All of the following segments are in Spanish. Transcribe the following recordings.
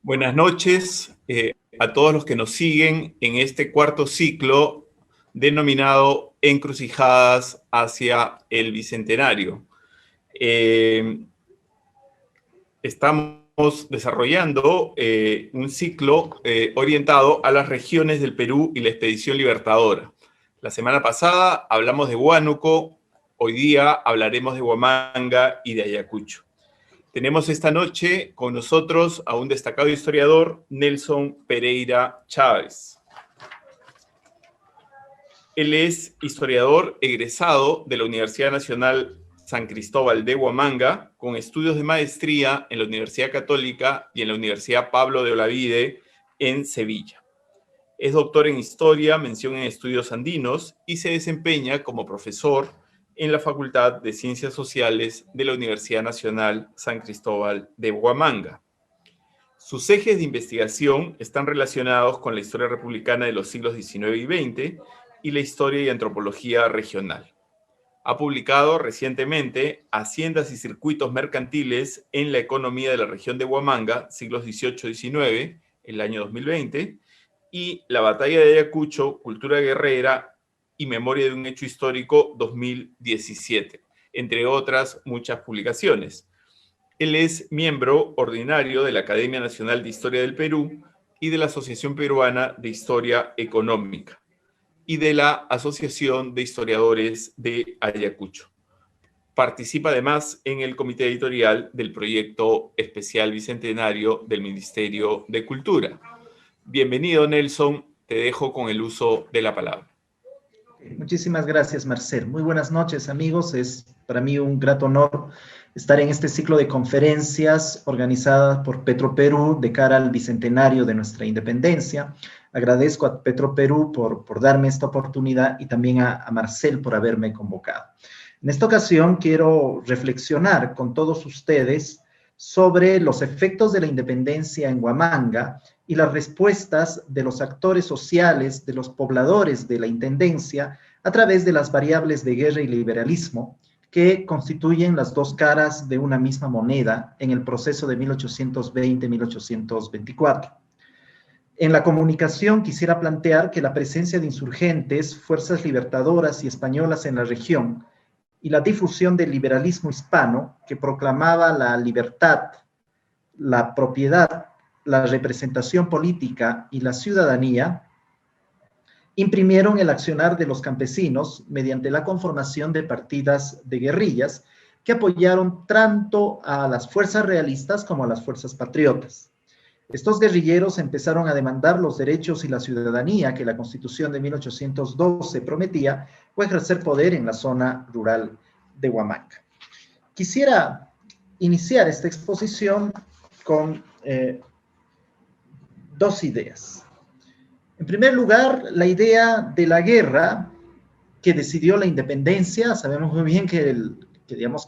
Buenas noches a todos los que nos siguen en este cuarto ciclo denominado Encrucijadas hacia el Bicentenario. Estamos desarrollando un ciclo orientado a las regiones del Perú y la Expedición Libertadora. La semana pasada hablamos de Huánuco, hoy día hablaremos de Huamanga y de Ayacucho. Tenemos esta noche con nosotros a un destacado historiador, Nelson Pereira Chávez. Él es historiador egresado de la Universidad Nacional San Cristóbal de Huamanga, con estudios de maestría en la Universidad Católica y en la Universidad Pablo de Olavide en Sevilla. Es doctor en Historia, mención en Estudios Andinos, y se desempeña como profesor en la Facultad de Ciencias Sociales de la Universidad Nacional San Cristóbal de Huamanga. Sus ejes de investigación están relacionados con la historia republicana de los siglos XIX y XX y la historia y antropología regional. Ha publicado recientemente Haciendas y circuitos mercantiles en la economía de la región de Huamanga, siglos XVIII-XIX, el año 2020, y La batalla de Ayacucho, cultura guerrera y memoria de un hecho histórico 2017, entre otras muchas publicaciones. Él es miembro ordinario de la Academia Nacional de Historia del Perú y de la Asociación Peruana de Historia Económica y de la Asociación de Historiadores de Ayacucho. Participa además en el comité editorial del proyecto especial bicentenario del Ministerio de Cultura. Bienvenido, Nelson. Te dejo con el uso de la palabra. Muchísimas gracias, Marcel. Muy buenas noches, amigos. Es para mí un grato honor estar en este ciclo de conferencias organizadas por Petroperú de cara al bicentenario de nuestra independencia. Agradezco a Petroperú por darme esta oportunidad y también a Marcel por haberme convocado. En esta ocasión quiero reflexionar con todos ustedes sobre los efectos de la independencia en Huamanga y las respuestas de los actores sociales, de los pobladores de la intendencia, a través de las variables de guerra y liberalismo, que constituyen las dos caras de una misma moneda en el proceso de 1820-1824. En la comunicación quisiera plantear que la presencia de insurgentes, fuerzas libertadoras y españolas en la región, y la difusión del liberalismo hispano, que proclamaba la libertad, la propiedad, la representación política y la ciudadanía, imprimieron el accionar de los campesinos mediante la conformación de partidas de guerrillas que apoyaron tanto a las fuerzas realistas como a las fuerzas patriotas. Estos guerrilleros empezaron a demandar los derechos y la ciudadanía que la Constitución de 1812 prometía o ejercer poder en la zona rural de Huamanga. Quisiera iniciar esta exposición con dos ideas. En primer lugar, la idea de la guerra que decidió la independencia. Sabemos muy bien que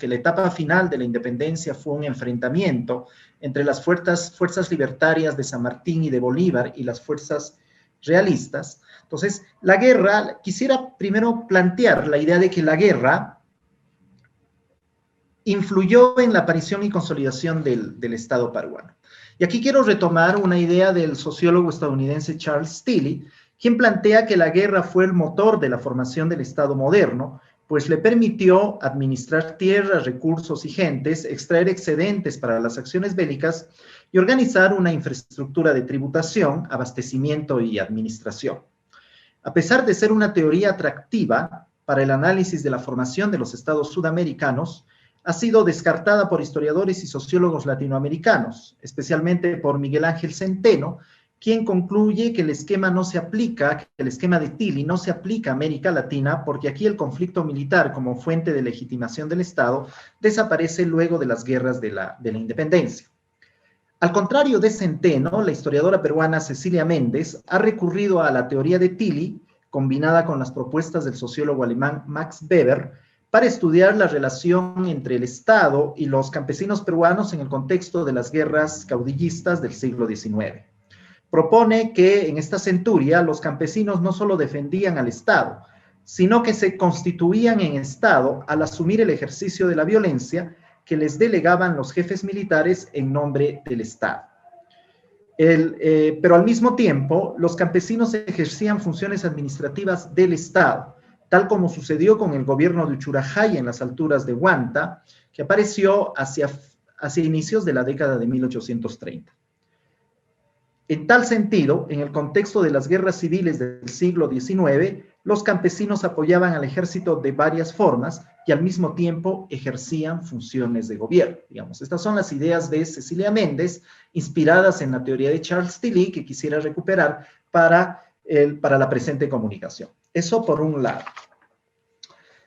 la etapa final de la independencia fue un enfrentamiento entre las fuerzas libertarias de San Martín y de Bolívar y las fuerzas realistas. Entonces, la guerra, quisiera primero plantear la idea de que la guerra influyó en la aparición y consolidación del Estado peruano. Y aquí quiero retomar una idea del sociólogo estadounidense Charles Tilly, quien plantea que la guerra fue el motor de la formación del Estado moderno, pues le permitió administrar tierras, recursos y gentes, extraer excedentes para las acciones bélicas y organizar una infraestructura de tributación, abastecimiento y administración. A pesar de ser una teoría atractiva para el análisis de la formación de los estados sudamericanos, ha sido descartada por historiadores y sociólogos latinoamericanos, especialmente por Miguel Ángel Centeno, quien concluye que el esquema de Tilly no se aplica a América Latina porque aquí el conflicto militar como fuente de legitimación del Estado desaparece luego de las guerras de la independencia. Al contrario de Centeno, la historiadora peruana Cecilia Méndez ha recurrido a la teoría de Tilly, combinada con las propuestas del sociólogo alemán Max Weber, para estudiar la relación entre el Estado y los campesinos peruanos en el contexto de las guerras caudillistas del siglo XIX. Propone que en esta centuria los campesinos no solo defendían al Estado, sino que se constituían en Estado al asumir el ejercicio de la violencia que les delegaban los jefes militares en nombre del Estado. Pero al mismo tiempo, los campesinos ejercían funciones administrativas del Estado, tal como sucedió con el gobierno de Uchurajay en las alturas de Huanta, que apareció hacia inicios de la década de 1830. En tal sentido, en el contexto de las guerras civiles del siglo XIX, los campesinos apoyaban al ejército de varias formas y al mismo tiempo ejercían funciones de gobierno. Digamos, estas son las ideas de Cecilia Méndez, inspiradas en la teoría de Charles Tilly, que quisiera recuperar para la presente comunicación. Eso por un lado.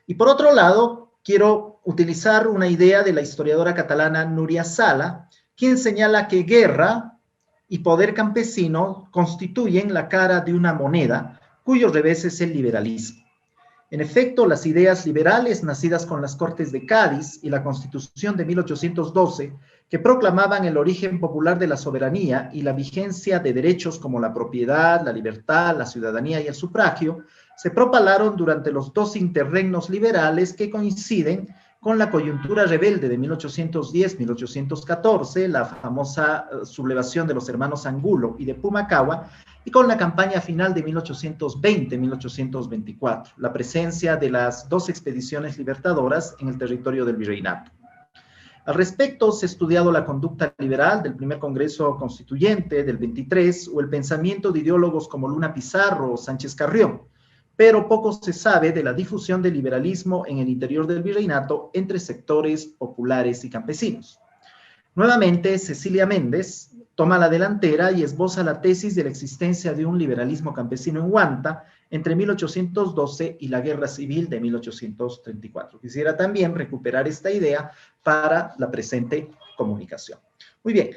Y por otro lado, quiero utilizar una idea de la historiadora catalana Núria Sala, quien señala que guerra y poder campesino constituyen la cara de una moneda cuyo revés es el liberalismo. En efecto, las ideas liberales nacidas con las Cortes de Cádiz y la Constitución de 1812, que proclamaban el origen popular de la soberanía y la vigencia de derechos como la propiedad, la libertad, la ciudadanía y el sufragio, se propalaron durante los dos interregnos liberales que coinciden con la coyuntura rebelde de 1810-1814, la famosa sublevación de los hermanos Angulo y de Pumacahua, y con la campaña final de 1820-1824, la presencia de las dos expediciones libertadoras en el territorio del virreinato. Al respecto, se ha estudiado la conducta liberal del primer Congreso Constituyente del 23 o el pensamiento de ideólogos como Luna Pizarro o Sánchez Carrión, pero poco se sabe de la difusión del liberalismo en el interior del virreinato entre sectores populares y campesinos. Nuevamente, Cecilia Méndez toma la delantera y esboza la tesis de la existencia de un liberalismo campesino en Huanta entre 1812 y la Guerra Civil de 1834. Quisiera también recuperar esta idea para la presente comunicación. Muy bien,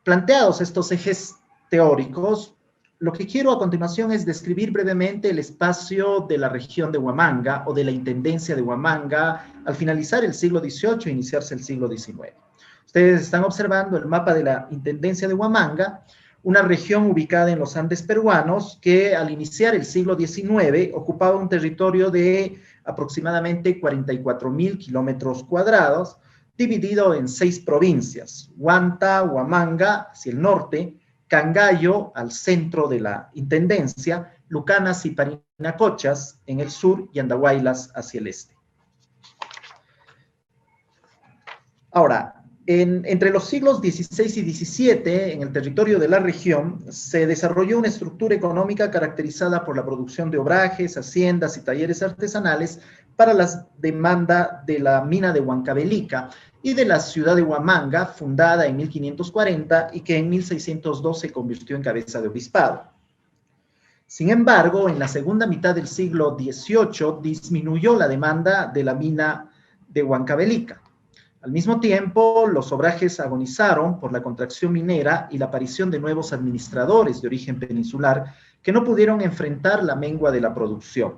planteados estos ejes teóricos, lo que quiero a continuación es describir brevemente el espacio de la región de Huamanga o de la Intendencia de Huamanga al finalizar el siglo XVIII e iniciarse el siglo XIX. Ustedes están observando el mapa de la Intendencia de Huamanga, una región ubicada en los Andes peruanos que al iniciar el siglo XIX ocupaba un territorio de aproximadamente 44.000 kilómetros cuadrados, dividido en 6 provincias: Huanta, Huamanga hacia el norte, Cangallo al centro de la Intendencia, Lucanas y Parinacochas en el sur y Andahuaylas hacia el este. Ahora, entre los siglos XVI y XVII, en el territorio de la región, se desarrolló una estructura económica caracterizada por la producción de obrajes, haciendas y talleres artesanales para la demanda de la mina de Huancavelica y de la ciudad de Huamanga, fundada en 1540 y que en 1602 se convirtió en cabeza de obispado. Sin embargo, en la segunda mitad del siglo XVIII disminuyó la demanda de la mina de Huancavelica. Al mismo tiempo, los obrajes agonizaron por la contracción minera y la aparición de nuevos administradores de origen peninsular que no pudieron enfrentar la mengua de la producción.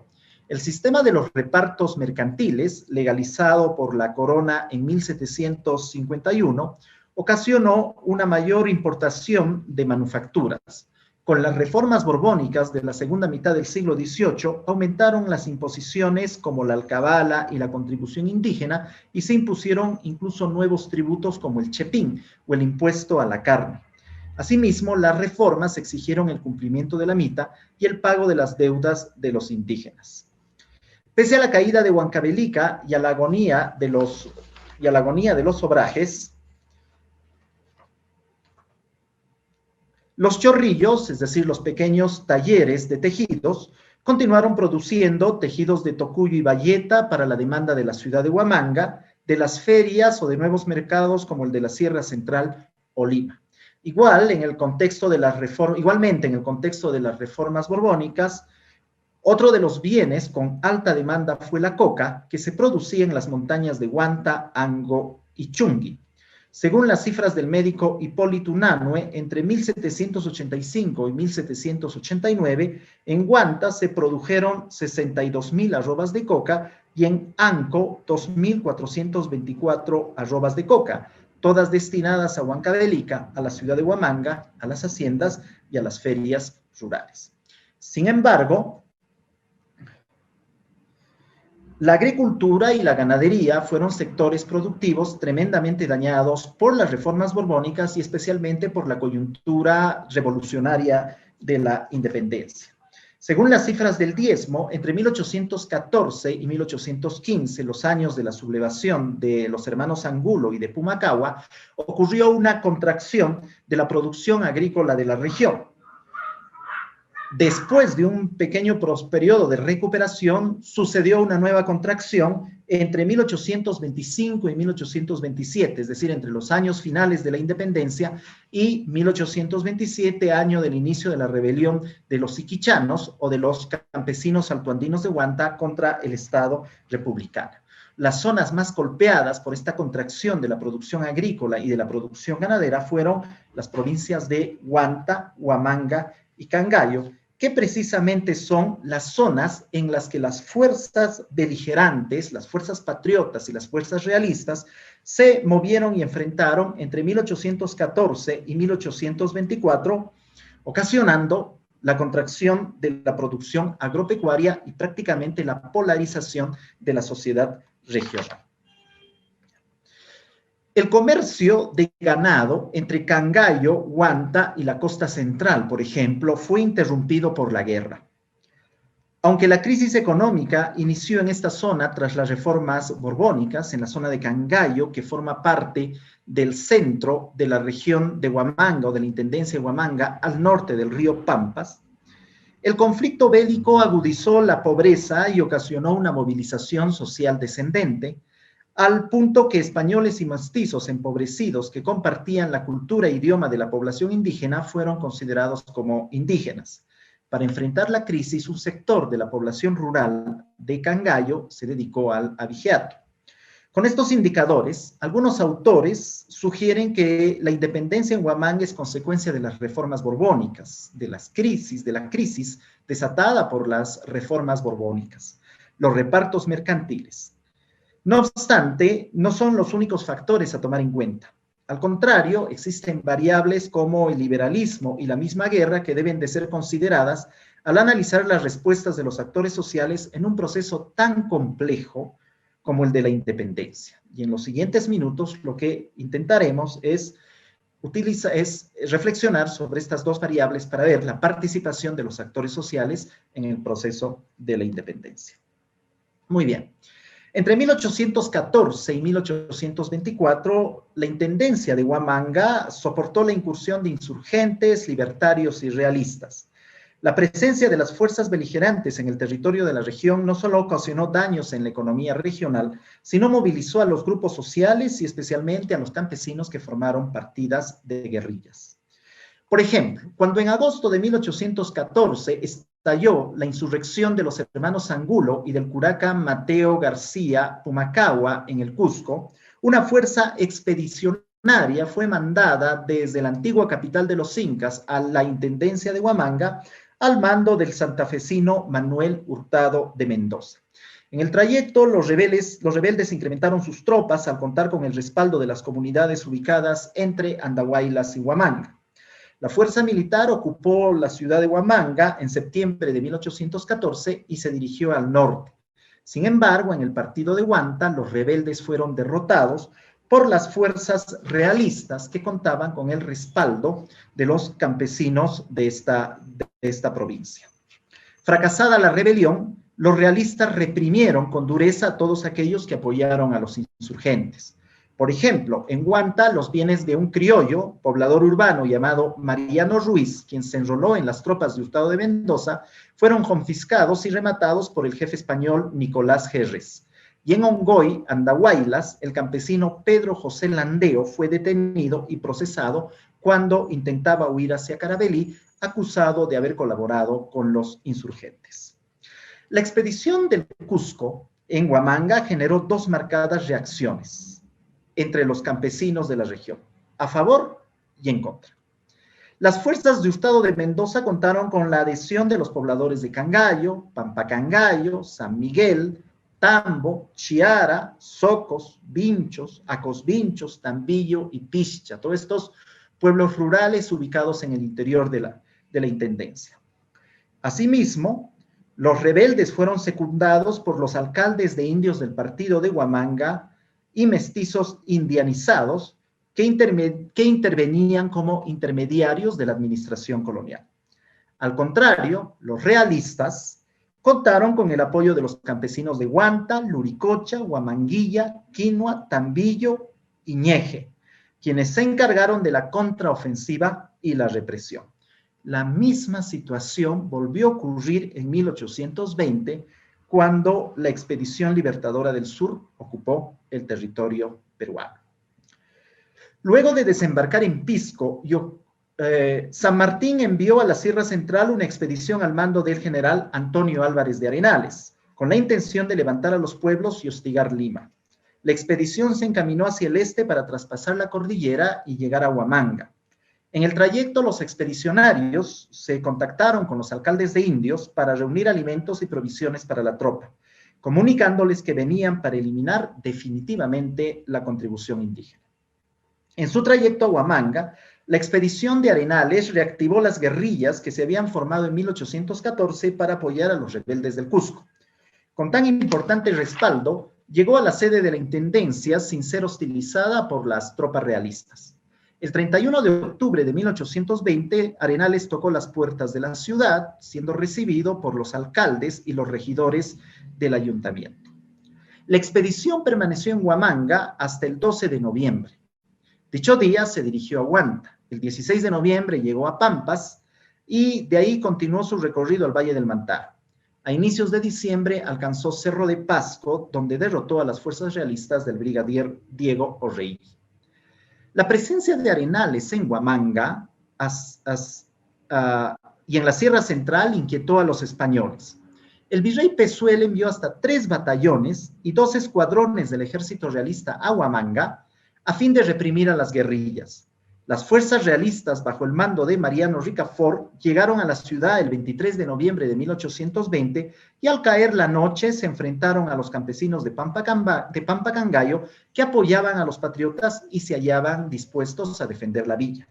El sistema de los repartos mercantiles, legalizado por la corona en 1751, ocasionó una mayor importación de manufacturas. Con las reformas borbónicas de la segunda mitad del siglo XVIII, aumentaron las imposiciones como la alcabala y la contribución indígena y se impusieron incluso nuevos tributos como el chepín o el impuesto a la carne. Asimismo, las reformas exigieron el cumplimiento de la mita y el pago de las deudas de los indígenas. Pese a la caída de Huancavelica y a la agonía de los obrajes, los chorrillos, es decir, los pequeños talleres de tejidos, continuaron produciendo tejidos de tocuyo y bayeta para la demanda de la ciudad de Huamanga, de las ferias o de nuevos mercados como el de la Sierra Central o Lima. Igualmente, en el contexto de las reformas borbónicas, otro de los bienes con alta demanda fue la coca, que se producía en las montañas de Huanta, Ango y Chungui. Según las cifras del médico Hipólito Unanue, entre 1785 y 1789, en Huanta se produjeron 62.000 arrobas de coca y en Anco 2.424 arrobas de coca, todas destinadas a Huancavelica, a la ciudad de Huamanga, a las haciendas y a las ferias rurales. Sin embargo, La agricultura y la ganadería fueron sectores productivos tremendamente dañados por las reformas borbónicas y especialmente por la coyuntura revolucionaria de la independencia. Según las cifras del diezmo, entre 1814 y 1815, los años de la sublevación de los hermanos Angulo y de Pumacahua, ocurrió una contracción de la producción agrícola de la región. Después de un pequeño periodo de recuperación, sucedió una nueva contracción entre 1825 y 1827, es decir, entre los años finales de la independencia y 1827, año del inicio de la rebelión de los siquichanos o de los campesinos altoandinos de Huanta contra el Estado republicano. Las zonas más golpeadas por esta contracción de la producción agrícola y de la producción ganadera fueron las provincias de Huanta, Huamanga y Cangallo, que precisamente son las zonas en las que las fuerzas beligerantes, las fuerzas patriotas y las fuerzas realistas se movieron y enfrentaron entre 1814 y 1824, ocasionando la contracción de la producción agropecuaria y prácticamente la polarización de la sociedad regional. El comercio de ganado entre Cangallo, Huanta y la costa central, por ejemplo, fue interrumpido por la guerra. Aunque la crisis económica inició en esta zona tras las reformas borbónicas, en la zona de Cangallo, que forma parte del centro de la región de Huamanga o de la intendencia de Huamanga, al norte del río Pampas, el conflicto bélico agudizó la pobreza y ocasionó una movilización social descendente, al punto que españoles y mestizos empobrecidos que compartían la cultura e idioma de la población indígena fueron considerados como indígenas. Para enfrentar la crisis, un sector de la población rural de Cangallo se dedicó al abigeato. Con estos indicadores, algunos autores sugieren que la independencia en Huamanga es consecuencia de las reformas borbónicas, de la crisis desatada por las reformas borbónicas, los repartos mercantiles. No obstante, no son los únicos factores a tomar en cuenta. Al contrario, existen variables como el liberalismo y la misma guerra que deben de ser consideradas al analizar las respuestas de los actores sociales en un proceso tan complejo como el de la independencia. Y en los siguientes minutos lo que intentaremos es reflexionar sobre estas dos variables para ver la participación de los actores sociales en el proceso de la independencia. Muy bien. Entre 1814 y 1824, la intendencia de Huamanga soportó la incursión de insurgentes, libertarios y realistas. La presencia de las fuerzas beligerantes en el territorio de la región no solo ocasionó daños en la economía regional, sino movilizó a los grupos sociales y especialmente a los campesinos que formaron partidas de guerrillas. Por ejemplo, cuando en agosto de 1814 estalló la insurrección de los hermanos Angulo y del curaca Mateo García Pumacahua en el Cusco, una fuerza expedicionaria fue mandada desde la antigua capital de los incas a la intendencia de Huamanga al mando del santafesino Manuel Hurtado de Mendoza. En el trayecto, los rebeldes incrementaron sus tropas al contar con el respaldo de las comunidades ubicadas entre Andahuaylas y Huamanga. La fuerza militar ocupó la ciudad de Huamanga en septiembre de 1814 y se dirigió al norte. Sin embargo, en el partido de Huanta, los rebeldes fueron derrotados por las fuerzas realistas que contaban con el respaldo de los campesinos de esta provincia. Fracasada la rebelión, los realistas reprimieron con dureza a todos aquellos que apoyaron a los insurgentes. Por ejemplo, en Huanta, los bienes de un criollo, poblador urbano llamado Mariano Ruiz, quien se enroló en las tropas de Hurtado de Mendoza, fueron confiscados y rematados por el jefe español Nicolás Gerres. Y en Ongoy, Andahuaylas, el campesino Pedro José Landeo fue detenido y procesado cuando intentaba huir hacia Caravelí, acusado de haber colaborado con los insurgentes. La expedición del Cusco en Huamanga generó dos marcadas reacciones entre los campesinos de la región, a favor y en contra. Las fuerzas de Hurtado de Mendoza contaron con la adhesión de los pobladores de Cangallo, Pampacangallo, San Miguel, Tambo, Chiara, Socos, Vinchos, Acosvinchos, Tambillo y Pichcha, todos estos pueblos rurales ubicados en el interior de la intendencia. Asimismo, Los rebeldes fueron secundados por los alcaldes de indios del partido de Huamanga y mestizos indianizados que intervenían como intermediarios de la administración colonial. Al contrario, los realistas contaron con el apoyo de los campesinos de Huanta, Luricocha, Huamanguilla, Quinua, Tambillo y Ñeje, quienes se encargaron de la contraofensiva y la represión. La misma situación volvió a ocurrir en 1820, cuando la Expedición Libertadora del Sur ocupó el territorio peruano. Luego de desembarcar en Pisco, San Martín envió a la Sierra Central una expedición al mando del general Antonio Álvarez de Arenales, con la intención de levantar a los pueblos y hostigar Lima. La expedición se encaminó hacia el este para traspasar la cordillera y llegar a Huamanga. En el trayecto, los expedicionarios se contactaron con los alcaldes de indios para reunir alimentos y provisiones para la tropa, comunicándoles que venían para eliminar definitivamente la contribución indígena. En su trayecto a Huamanga, la expedición de Arenales reactivó las guerrillas que se habían formado en 1814 para apoyar a los rebeldes del Cusco. Con tan importante respaldo, llegó a la sede de la Intendencia sin ser hostilizada por las tropas realistas. El 31 de octubre de 1820, Arenales tocó las puertas de la ciudad, siendo recibido por los alcaldes y los regidores del ayuntamiento. La expedición permaneció en Huamanga hasta el 12 de noviembre. Dicho día se dirigió a Huanta. El 16 de noviembre llegó a Pampas y de ahí continuó su recorrido al Valle del Mantaro. A inicios de diciembre alcanzó Cerro de Pasco, donde derrotó a las fuerzas realistas del brigadier Diego Orreilly. La presencia de Arenales en Huamanga y en la Sierra Central inquietó a los españoles. El virrey Pezuela envió hasta 3 batallones y 2 escuadrones del ejército realista a Huamanga a fin de reprimir a las guerrillas. Las fuerzas realistas, bajo el mando de Mariano Ricafort, llegaron a la ciudad el 23 de noviembre de 1820 y al caer la noche se enfrentaron a los campesinos de Pampacangayo, que apoyaban a los patriotas y se hallaban dispuestos a defender la villa.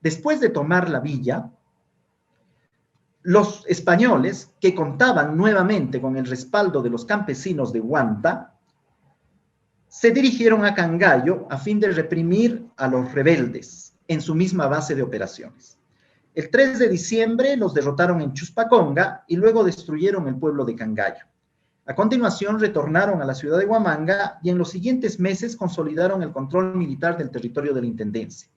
Después de tomar la villa, los españoles, que contaban nuevamente con el respaldo de los campesinos de Huanta, se dirigieron a Cangallo a fin de reprimir a los rebeldes en su misma base de operaciones. El 3 de diciembre los derrotaron en Chuspaconga y luego destruyeron el pueblo de Cangallo. A continuación retornaron a la ciudad de Huamanga y en los siguientes meses consolidaron el control militar del territorio de la Intendencia.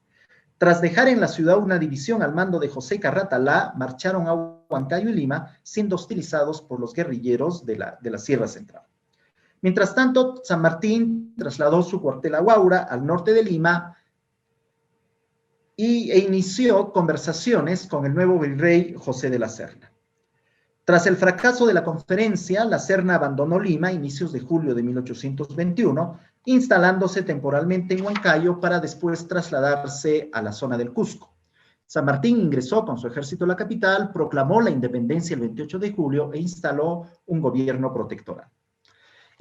Tras dejar en la ciudad una división al mando de José Carratalá, marcharon a Huancayo y Lima, siendo hostilizados por los guerrilleros de la Sierra Central. Mientras tanto, San Martín trasladó su cuartel a Huaura, al norte de Lima, e inició conversaciones con el nuevo virrey José de la Serna. Tras el fracaso de la conferencia, la Serna abandonó Lima a inicios de julio de 1821, instalándose temporalmente en Huancayo para después trasladarse a la zona del Cusco. San Martín ingresó con su ejército a la capital, proclamó la independencia el 28 de julio e instaló un gobierno protectoral.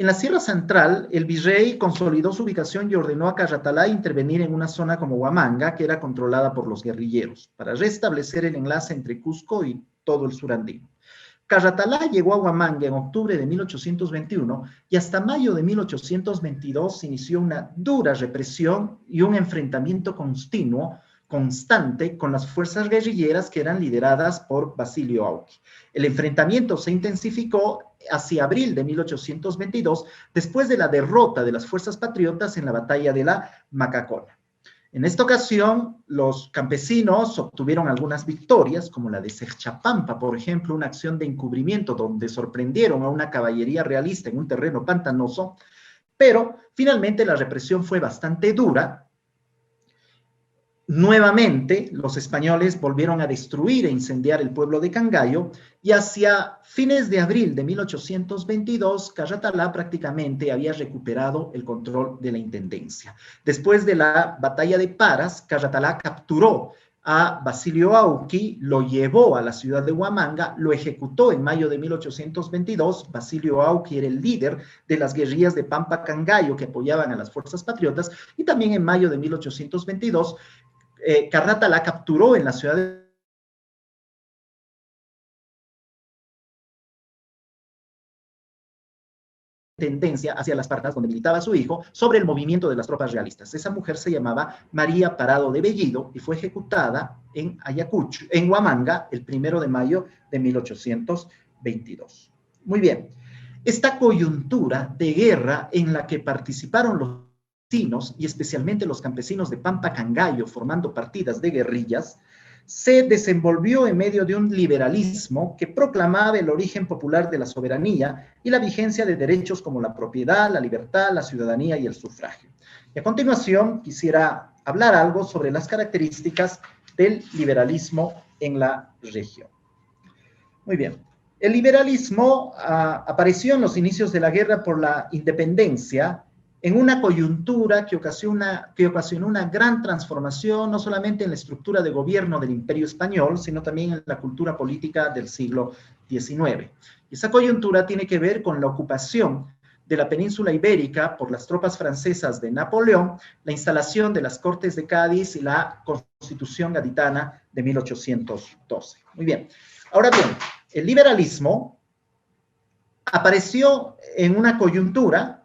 En la Sierra Central, el virrey consolidó su ubicación y ordenó a Carratalá intervenir en una zona como Huamanga, que era controlada por los guerrilleros, para restablecer el enlace entre Cusco y todo el sur andino. Carratalá llegó a Huamanga en octubre de 1821 y hasta mayo de 1822 se inició una dura represión y un enfrentamiento constante con las fuerzas guerrilleras que eran lideradas por Basilio Auqui. El enfrentamiento se intensificó hacia abril de 1822, después de la derrota de las fuerzas patriotas en la batalla de la Macacona. En esta ocasión, los campesinos obtuvieron algunas victorias, como la de Serchapampa, por ejemplo, una acción de encubrimiento donde sorprendieron a una caballería realista en un terreno pantanoso, pero finalmente la represión fue bastante dura. Nuevamente, los españoles volvieron a destruir e incendiar el pueblo de Cangallo y hacia fines de abril de 1822, Carratalá prácticamente había recuperado el control de la intendencia. Después de la batalla de Paras, Carratalá capturó a Basilio Auqui, lo llevó a la ciudad de Huamanga, lo ejecutó en mayo de 1822. Basilio Auqui era el líder de las guerrillas de Pampacangayo que apoyaban a las fuerzas patriotas, y también en mayo de 1822, Carratalá capturó en la ciudad de intendencia hacia las Parcas, donde militaba su hijo, sobre el movimiento de las tropas realistas. Esa mujer se llamaba María Parado de Bellido y fue ejecutada en Ayacucho, en Huamanga, el 1 de mayo de 1822. Muy bien. Esta coyuntura de guerra en la que participaron los campesinos, y especialmente los campesinos de Pampa Cangallo, formando partidas de guerrillas, se desenvolvió en medio de un liberalismo que proclamaba el origen popular de la soberanía y la vigencia de derechos como la propiedad, la libertad, la ciudadanía y el sufragio. Y a continuación quisiera hablar algo sobre las características del liberalismo en la región. Muy bien. El liberalismo apareció en los inicios de la guerra por la independencia en una coyuntura que ocasionó una gran transformación, no solamente en la estructura de gobierno del Imperio Español, sino también en la cultura política del siglo XIX. Y esa coyuntura tiene que ver con la ocupación de la península ibérica por las tropas francesas de Napoleón, la instalación de las Cortes de Cádiz y la Constitución gaditana de 1812. Muy bien. Ahora bien, el liberalismo apareció en una coyuntura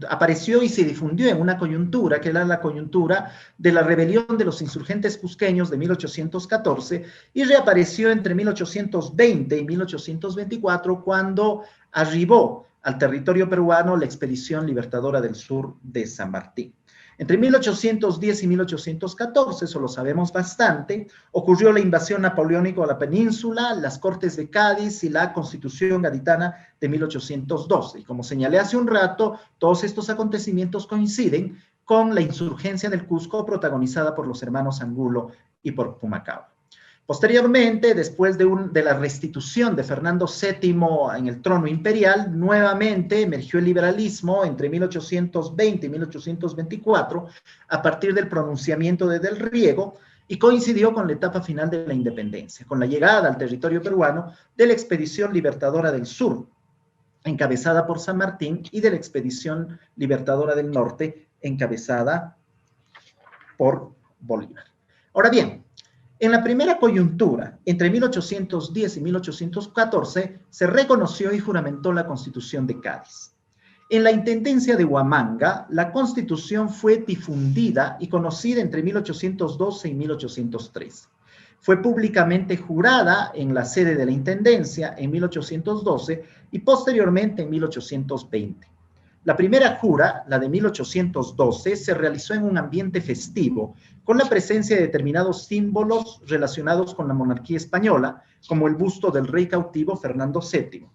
apareció y se difundió en una coyuntura que era la coyuntura de la rebelión de los insurgentes cusqueños de 1814 y reapareció entre 1820 y 1824 cuando arribó al territorio peruano la Expedición Libertadora del Sur de San Martín. Entre 1810 y 1814, eso lo sabemos bastante, ocurrió la invasión napoleónica a la península, las Cortes de Cádiz y la Constitución gaditana de 1812. Y como señalé hace un rato, todos estos acontecimientos coinciden con la insurgencia del Cusco protagonizada por los hermanos Angulo y por Pumacahua. Posteriormente, después de la restitución de Fernando VII en el trono imperial, nuevamente emergió el liberalismo entre 1820 y 1824 a partir del pronunciamiento de Del Riego y coincidió con la etapa final de la independencia, con la llegada al territorio peruano de la Expedición Libertadora del Sur, encabezada por San Martín, y de la Expedición Libertadora del Norte, encabezada por Bolívar. Ahora bien, en la primera coyuntura, entre 1810 y 1814, se reconoció y juramentó la Constitución de Cádiz. En la Intendencia de Huamanga, la Constitución fue difundida y conocida entre 1812 y 1813. Fue públicamente jurada en la sede de la Intendencia en 1812 y posteriormente en 1820. La primera jura, la de 1812, se realizó en un ambiente festivo, con la presencia de determinados símbolos relacionados con la monarquía española, como el busto del rey cautivo Fernando VII.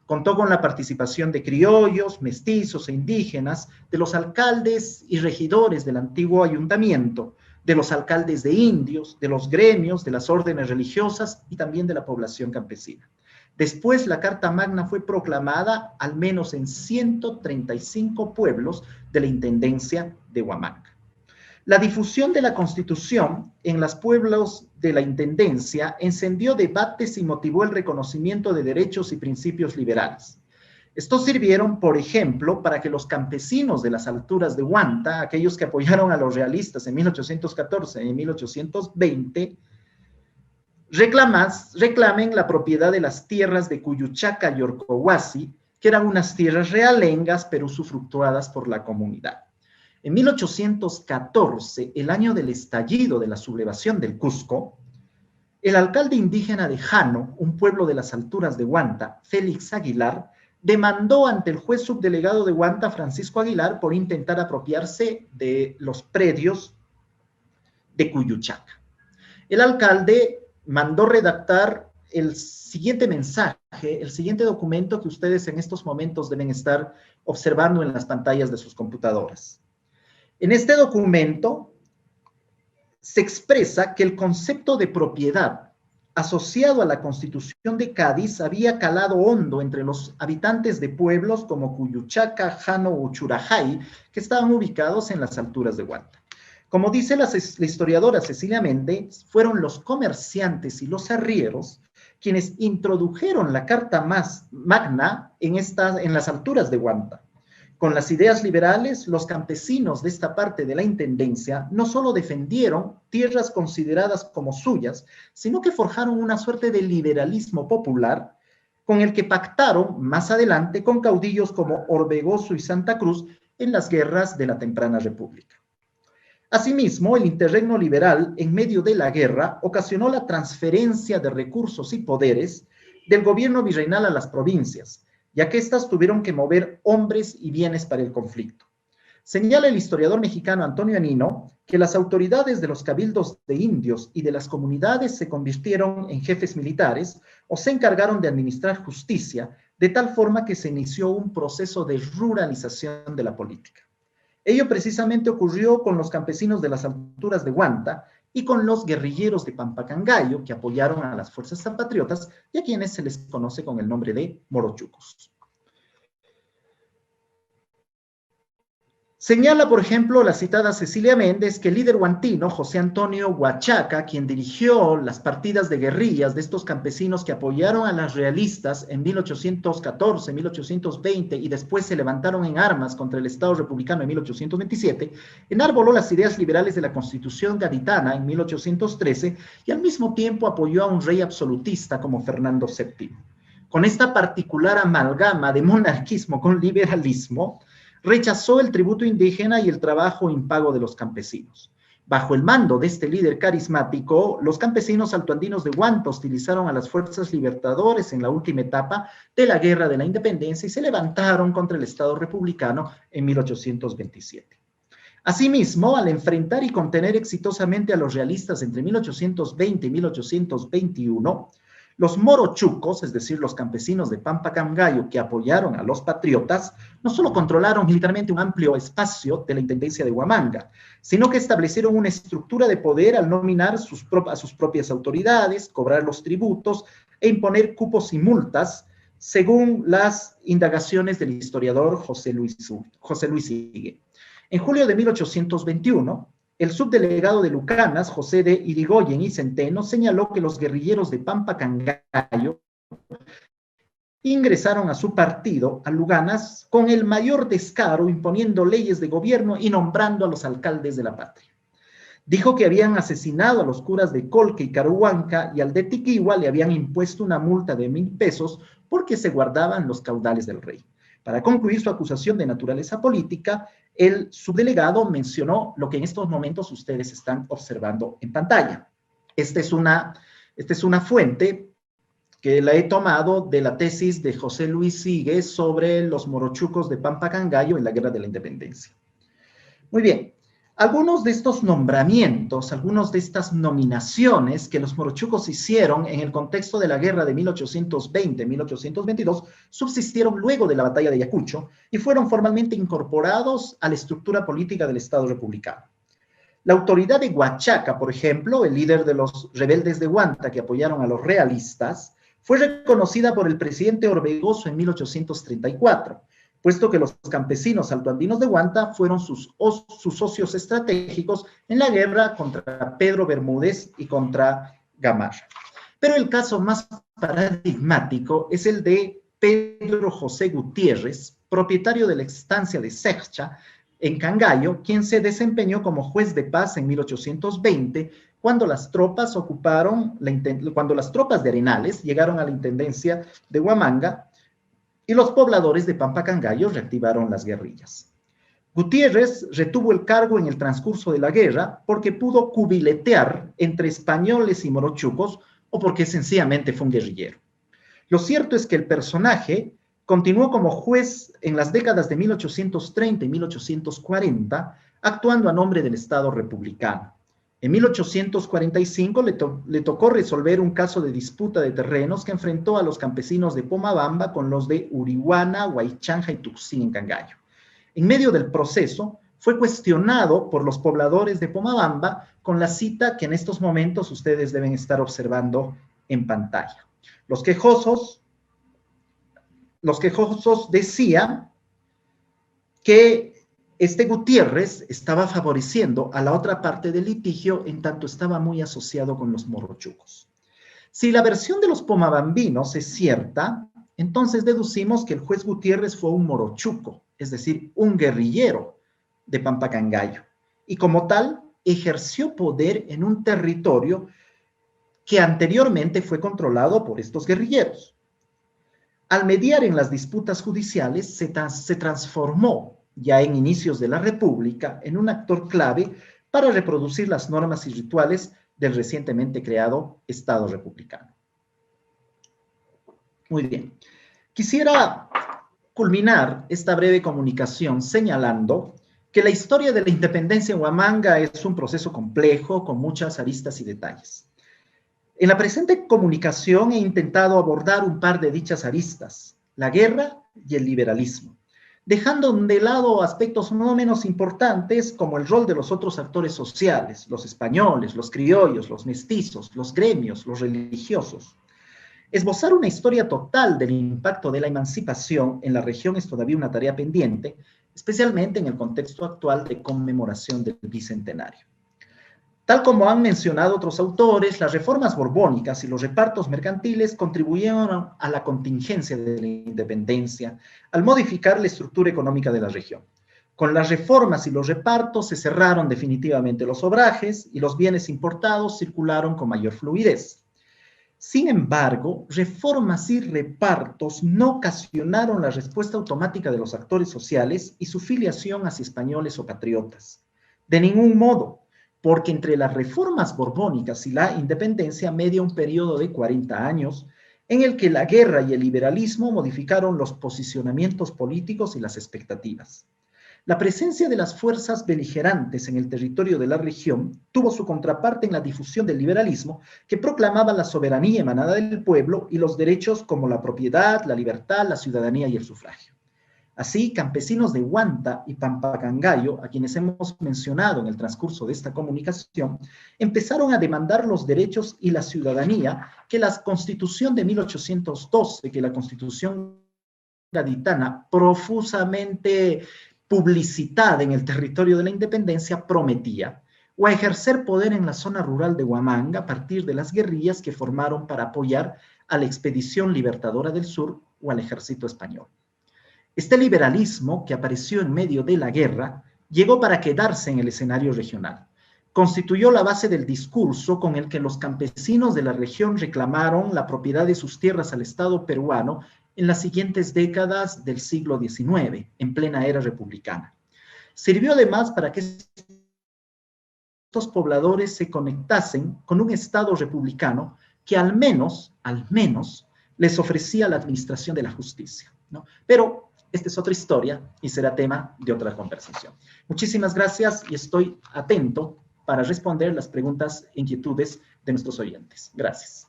Contó con la participación de criollos, mestizos e indígenas, de los alcaldes y regidores del antiguo ayuntamiento, de los alcaldes de indios, de los gremios, de las órdenes religiosas y también de la población campesina. Después, la Carta Magna fue proclamada al menos en 135 pueblos de la Intendencia de Huamanga. La difusión de la Constitución en los pueblos de la Intendencia encendió debates y motivó el reconocimiento de derechos y principios liberales. Estos sirvieron, por ejemplo, para que los campesinos de las alturas de Huanta, aquellos que apoyaron a los realistas en 1814 y en 1820, reclamen la propiedad de las tierras de Cuyuchaca y Orcohuasi, que eran unas tierras realengas, pero usufructuadas por la comunidad. En 1814, el año del estallido de la sublevación del Cusco, el alcalde indígena de Jano, un pueblo de las alturas de Huanta, Félix Aguilar, demandó ante el juez subdelegado de Huanta, Francisco Aguilar, por intentar apropiarse de los predios de Cuyuchaca. El alcalde mandó redactar el siguiente mensaje, el siguiente documento que ustedes en estos momentos deben estar observando en las pantallas de sus computadoras. En este documento se expresa que el concepto de propiedad asociado a la Constitución de Cádiz había calado hondo entre los habitantes de pueblos como Cuyuchaca, Jano o Churajay, que estaban ubicados en las alturas de Huanta. Como dice la historiadora Cecilia Méndez, fueron los comerciantes y los arrieros quienes introdujeron la Carta Magna en las alturas de Huanta. Con las ideas liberales, los campesinos de esta parte de la intendencia no solo defendieron tierras consideradas como suyas, sino que forjaron una suerte de liberalismo popular con el que pactaron más adelante con caudillos como Orbegoso y Santa Cruz en las guerras de la temprana República. Asimismo, el interregno liberal, en medio de la guerra, ocasionó la transferencia de recursos y poderes del gobierno virreinal a las provincias, ya que éstas tuvieron que mover hombres y bienes para el conflicto. Señala el historiador mexicano Antonio Anino que las autoridades de los cabildos de indios y de las comunidades se convirtieron en jefes militares o se encargaron de administrar justicia, de tal forma que se inició un proceso de ruralización de la política. Ello precisamente ocurrió con los campesinos de las alturas de Huanta y con los guerrilleros de Pampacangayo, que apoyaron a las fuerzas patriotas y a quienes se les conoce con el nombre de morochucos. Señala, por ejemplo, la citada Cecilia Méndez, que el líder huantino, José Antonio Huachaca, quien dirigió las partidas de guerrillas de estos campesinos que apoyaron a las realistas en 1814, 1820 y después se levantaron en armas contra el Estado republicano en 1827, enarboló las ideas liberales de la Constitución gaditana en 1813 y al mismo tiempo apoyó a un rey absolutista como Fernando VII. Con esta particular amalgama de monarquismo con liberalismo, rechazó el tributo indígena y el trabajo impago de los campesinos. Bajo el mando de este líder carismático, los campesinos altoandinos de Huanta hostilizaron a las fuerzas libertadoras en la última etapa de la Guerra de la Independencia y se levantaron contra el Estado republicano en 1827. Asimismo, al enfrentar y contener exitosamente a los realistas entre 1820 y 1821, los morochucos, es decir, los campesinos de Pampacangayo que apoyaron a los patriotas, no solo controlaron militarmente un amplio espacio de la intendencia de Huamanga, sino que establecieron una estructura de poder al nominar a sus propias autoridades, cobrar los tributos e imponer cupos y multas, según las indagaciones del historiador José Luis Sigue. En julio de 1821, el subdelegado de Lucanas, José de Irigoyen y Centeno, señaló que los guerrilleros de Pampacangayo ingresaron a su partido, a Luganas, con el mayor descaro, imponiendo leyes de gobierno y nombrando a los alcaldes de la patria. Dijo que habían asesinado a los curas de Colque y Caruhuanca y al de Tiquihua le habían impuesto una multa de 1,000 pesos porque se guardaban los caudales del rey. Para concluir su acusación de naturaleza política, el subdelegado mencionó lo que en estos momentos ustedes están observando en pantalla. Esta es una fuente que la he tomado de la tesis de José Luis Sigue sobre los morochucos de Pampacangayo en la Guerra de la Independencia. Muy bien. Algunos de estos nombramientos, algunas de estas nominaciones que los morochucos hicieron en el contexto de la guerra de 1820-1822 subsistieron luego de la batalla de Ayacucho y fueron formalmente incorporados a la estructura política del Estado republicano. La autoridad de Huachaca, por ejemplo, el líder de los rebeldes de Huanta que apoyaron a los realistas, fue reconocida por el presidente Orbegoso en 1834. Puesto que los campesinos altoandinos de Huanta fueron sus socios estratégicos en la guerra contra Pedro Bermúdez y contra Gamarra. Pero el caso más paradigmático es el de Pedro José Gutiérrez, propietario de la estancia de Sexcha, en Cangallo, quien se desempeñó como juez de paz en 1820, cuando las tropas de Arenales llegaron a la intendencia de Huamanga, y los pobladores de Pampacangayo reactivaron las guerrillas. Gutiérrez retuvo el cargo en el transcurso de la guerra porque pudo cubiletear entre españoles y morochucos o porque sencillamente fue un guerrillero. Lo cierto es que el personaje continuó como juez en las décadas de 1830 y 1840, actuando a nombre del Estado republicano. En 1845 le tocó resolver un caso de disputa de terrenos que enfrentó a los campesinos de Pomabamba con los de Urihuana, Huaychanja y Tuxin en Cangallo. En medio del proceso, fue cuestionado por los pobladores de Pomabamba con la cita que en estos momentos ustedes deben estar observando en pantalla. Los quejosos decían que este Gutiérrez estaba favoreciendo a la otra parte del litigio en tanto estaba muy asociado con los morochucos. Si la versión de los pomabambinos es cierta, entonces deducimos que el juez Gutiérrez fue un morochuco, es decir, un guerrillero de Pampacangayo, y como tal ejerció poder en un territorio que anteriormente fue controlado por estos guerrilleros. Al mediar en las disputas judiciales, se transformó ya en inicios de la República en un actor clave para reproducir las normas y rituales del recientemente creado Estado republicano. Muy bien. Quisiera culminar esta breve comunicación señalando que la historia de la independencia en Huamanga es un proceso complejo con muchas aristas y detalles. En la presente comunicación he intentado abordar un par de dichas aristas, la guerra y el liberalismo, dejando de lado aspectos no menos importantes como el rol de los otros actores sociales, los españoles, los criollos, los mestizos, los gremios, los religiosos. Esbozar una historia total del impacto de la emancipación en la región es todavía una tarea pendiente, especialmente en el contexto actual de conmemoración del Bicentenario. Tal como han mencionado otros autores, las reformas borbónicas y los repartos mercantiles contribuyeron a la contingencia de la independencia al modificar la estructura económica de la región. Con las reformas y los repartos se cerraron definitivamente los obrajes y los bienes importados circularon con mayor fluidez. Sin embargo, reformas y repartos no ocasionaron la respuesta automática de los actores sociales y su filiación hacia españoles o patriotas. De ningún modo, porque entre las reformas borbónicas y la independencia media un periodo de 40 años, en el que la guerra y el liberalismo modificaron los posicionamientos políticos y las expectativas. La presencia de las fuerzas beligerantes en el territorio de la región tuvo su contraparte en la difusión del liberalismo, que proclamaba la soberanía emanada del pueblo y los derechos como la propiedad, la libertad, la ciudadanía y el sufragio. Así, campesinos de Huanta y Pampacangayo, a quienes hemos mencionado en el transcurso de esta comunicación, empezaron a demandar los derechos y la ciudadanía que la Constitución de 1812, que la Constitución gaditana profusamente publicitada en el territorio de la independencia prometía, o a ejercer poder en la zona rural de Huamanga a partir de las guerrillas que formaron para apoyar a la Expedición Libertadora del Sur o al ejército español. Este liberalismo, que apareció en medio de la guerra, llegó para quedarse en el escenario regional. Constituyó la base del discurso con el que los campesinos de la región reclamaron la propiedad de sus tierras al Estado peruano en las siguientes décadas del siglo XIX, en plena era republicana. Sirvió además para que estos pobladores se conectasen con un Estado republicano que al menos, les ofrecía la administración de la justicia, ¿no? Pero esta es otra historia y será tema de otra conversación. Muchísimas gracias y estoy atento para responder las preguntas e inquietudes de nuestros oyentes. Gracias.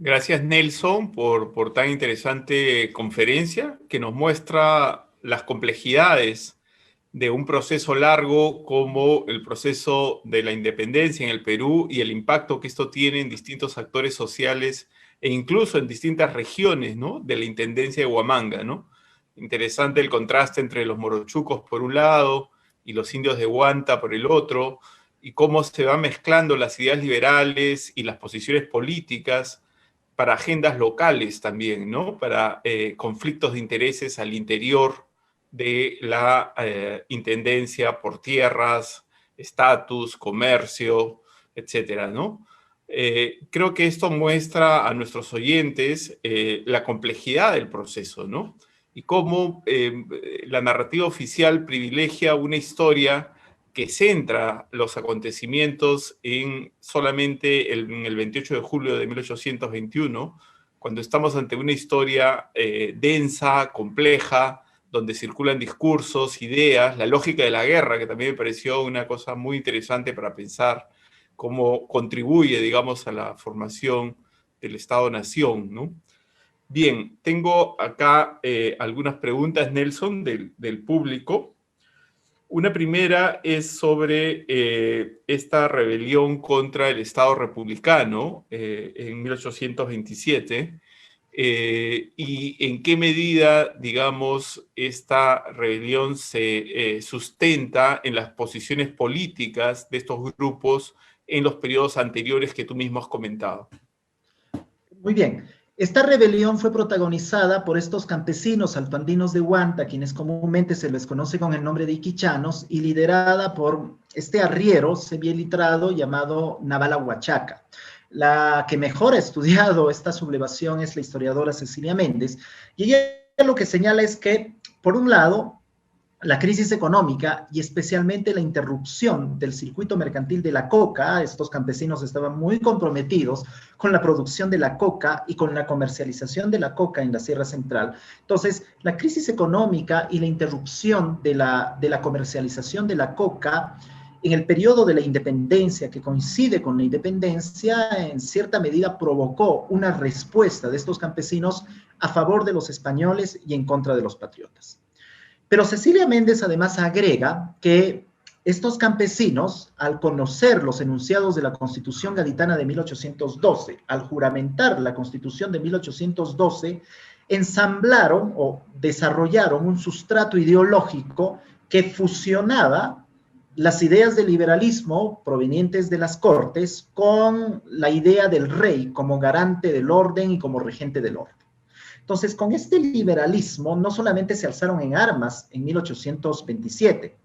Gracias, Nelson, por tan interesante conferencia que nos muestra las complejidades de un proceso largo como el proceso de la independencia en el Perú y el impacto que esto tiene en distintos actores sociales e incluso en distintas regiones, ¿no?, de la intendencia de Huamanga, ¿no? Interesante el contraste entre los morochucos por un lado y los indios de Huanta por el otro, y cómo se van mezclando las ideas liberales y las posiciones políticas para agendas locales también, ¿no?, para conflictos de intereses al interior de la intendencia por tierras, estatus, comercio, etcétera, ¿no? Creo que esto muestra a nuestros oyentes la complejidad del proceso, ¿no? Y cómo la narrativa oficial privilegia una historia que centra los acontecimientos en solamente en el 28 de julio de 1821, cuando estamos ante una historia densa, compleja, donde circulan discursos, ideas, la lógica de la guerra, que también me pareció una cosa muy interesante para pensar cómo contribuye, digamos, a la formación del Estado-Nación, ¿no? Bien, tengo acá algunas preguntas, Nelson, del público. Una primera es sobre esta rebelión contra el Estado republicano en 1827, y en qué medida, digamos, esta rebelión se sustenta en las posiciones políticas de estos grupos en los periodos anteriores que tú mismo has comentado. Muy bien. Esta rebelión fue protagonizada por estos campesinos altoandinos de Huanta, quienes comúnmente se les conoce con el nombre de iquichanos, y liderada por este arriero semiletrado llamado Navala Huachaca. La que mejor ha estudiado esta sublevación es la historiadora Cecilia Méndez, y ella lo que señala es que, por un lado, la crisis económica y especialmente la interrupción del circuito mercantil de la coca, estos campesinos estaban muy comprometidos con la producción de la coca y con la comercialización de la coca en la Sierra Central. Entonces, la crisis económica y la interrupción de la comercialización de la coca en el periodo de la independencia, que coincide con la independencia, en cierta medida provocó una respuesta de estos campesinos a favor de los españoles y en contra de los patriotas. Pero Cecilia Méndez además agrega que estos campesinos, al conocer los enunciados de la Constitución Gaditana de 1812, al juramentar la Constitución de 1812, ensamblaron o desarrollaron un sustrato ideológico que fusionaba las ideas del liberalismo provenientes de las cortes con la idea del rey como garante del orden y como regente del orden. Entonces, con este liberalismo no solamente se alzaron en armas en 1827,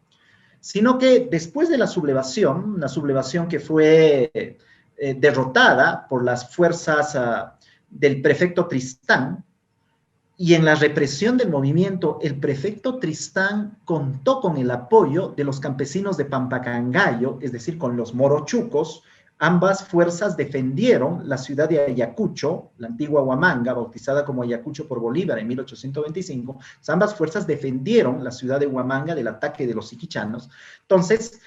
sino que después de la sublevación, una sublevación que fue derrotada por las fuerzas del prefecto Tristán, y en la represión del movimiento, el prefecto Tristán contó con el apoyo de los campesinos de Pampacangayo, es decir, con los morochucos. Ambas fuerzas defendieron la ciudad de Ayacucho, la antigua Huamanga, bautizada como Ayacucho por Bolívar en 1825. Ambas fuerzas defendieron la ciudad de Huamanga del ataque de los siquichanos. Entonces,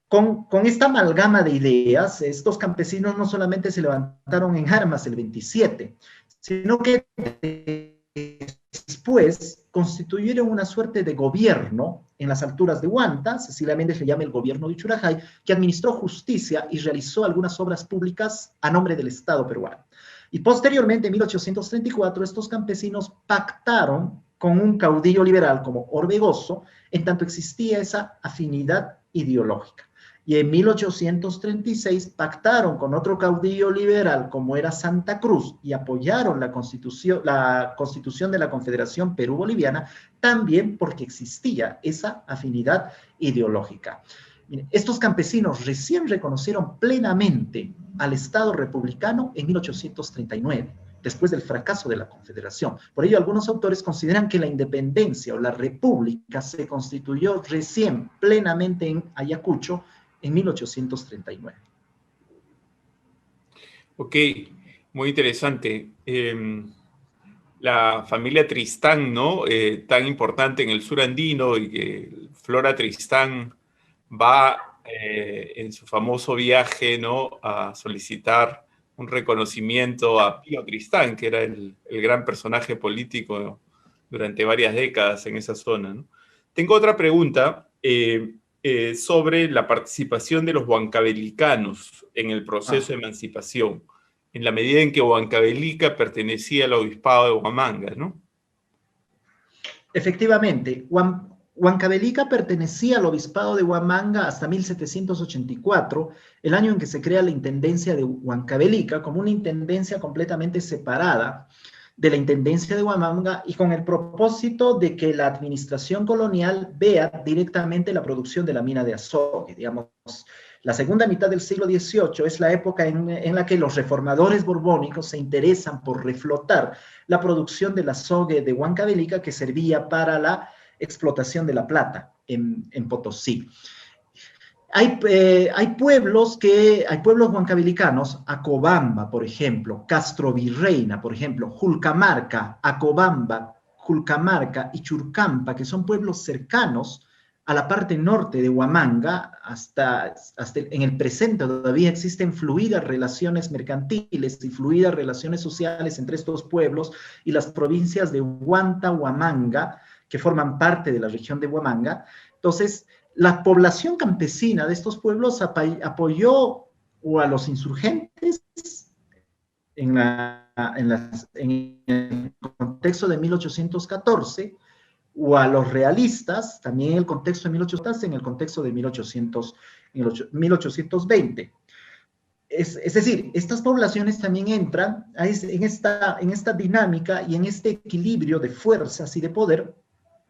con esta amalgama de ideas, estos campesinos no solamente se levantaron en armas el 27, sino que después constituyeron una suerte de gobierno en las alturas de Huanta. Cecilia Méndez le llama el gobierno de Uchurajay, que administró justicia y realizó algunas obras públicas a nombre del Estado peruano. Y posteriormente, en 1834, estos campesinos pactaron con un caudillo liberal como Orbegoso, en tanto existía esa afinidad ideológica. Y en 1836 pactaron con otro caudillo liberal como era Santa Cruz y apoyaron la constitución de la Confederación Perú-Boliviana, también porque existía esa afinidad ideológica. Estos campesinos recién reconocieron plenamente al Estado republicano en 1839, después del fracaso de la Confederación. Por ello, algunos autores consideran que la independencia o la república se constituyó recién plenamente en Ayacucho en 1839. Ok, muy interesante. La familia Tristán, ¿no? Tan importante en el sur andino, y que Flora Tristán va en su famoso viaje, ¿no?, a solicitar un reconocimiento a Pío Tristán, que era el gran personaje político durante varias décadas en esa zona, ¿no? Tengo otra pregunta sobre la participación de los huancavelicanos en el proceso de emancipación, en la medida en que Huancavelica pertenecía al obispado de Huamanga, ¿no? Efectivamente, Huancavelica pertenecía al obispado de Huamanga hasta 1784, el año en que se crea la intendencia de Huancavelica, como una intendencia completamente separada de la intendencia de Huamanga y con el propósito de que la administración colonial vea directamente la producción de la mina de azogue. Digamos, la segunda mitad del siglo XVIII es la época en la que los reformadores borbónicos se interesan por reflotar la producción del azogue de Huancavelica, que servía para la explotación de la plata en Potosí. Hay pueblos huancavelicanos, Acobamba, por ejemplo, Castrovirreina, por ejemplo, Julcamarca, Acobamba, Julcamarca y Churcampa, que son pueblos cercanos a la parte norte de Huamanga. Hasta en el presente todavía existen fluidas relaciones mercantiles y fluidas relaciones sociales entre estos pueblos y las provincias de Huanta, Huamanga, que forman parte de la región de Huamanga. Entonces, la población campesina de estos pueblos apoyó o a los insurgentes en el contexto de 1814, o a los realistas, también en el contexto de 1814, en el contexto de 1820. Es decir, estas poblaciones también entran en esta dinámica y en este equilibrio de fuerzas y de poder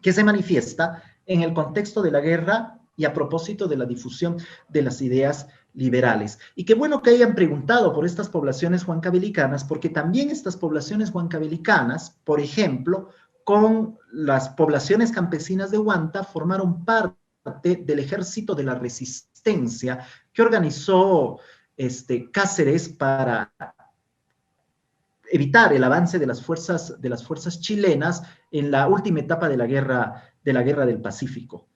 que se manifiesta en el contexto de la guerra y a propósito de la difusión de las ideas liberales. Y qué bueno que hayan preguntado por estas poblaciones huancavelicanas, porque también estas poblaciones huancavelicanas, por ejemplo, con las poblaciones campesinas de Huanta, formaron parte del ejército de la resistencia que organizó Cáceres para evitar el avance de las fuerzas chilenas en la última etapa de la guerra del Pacífico.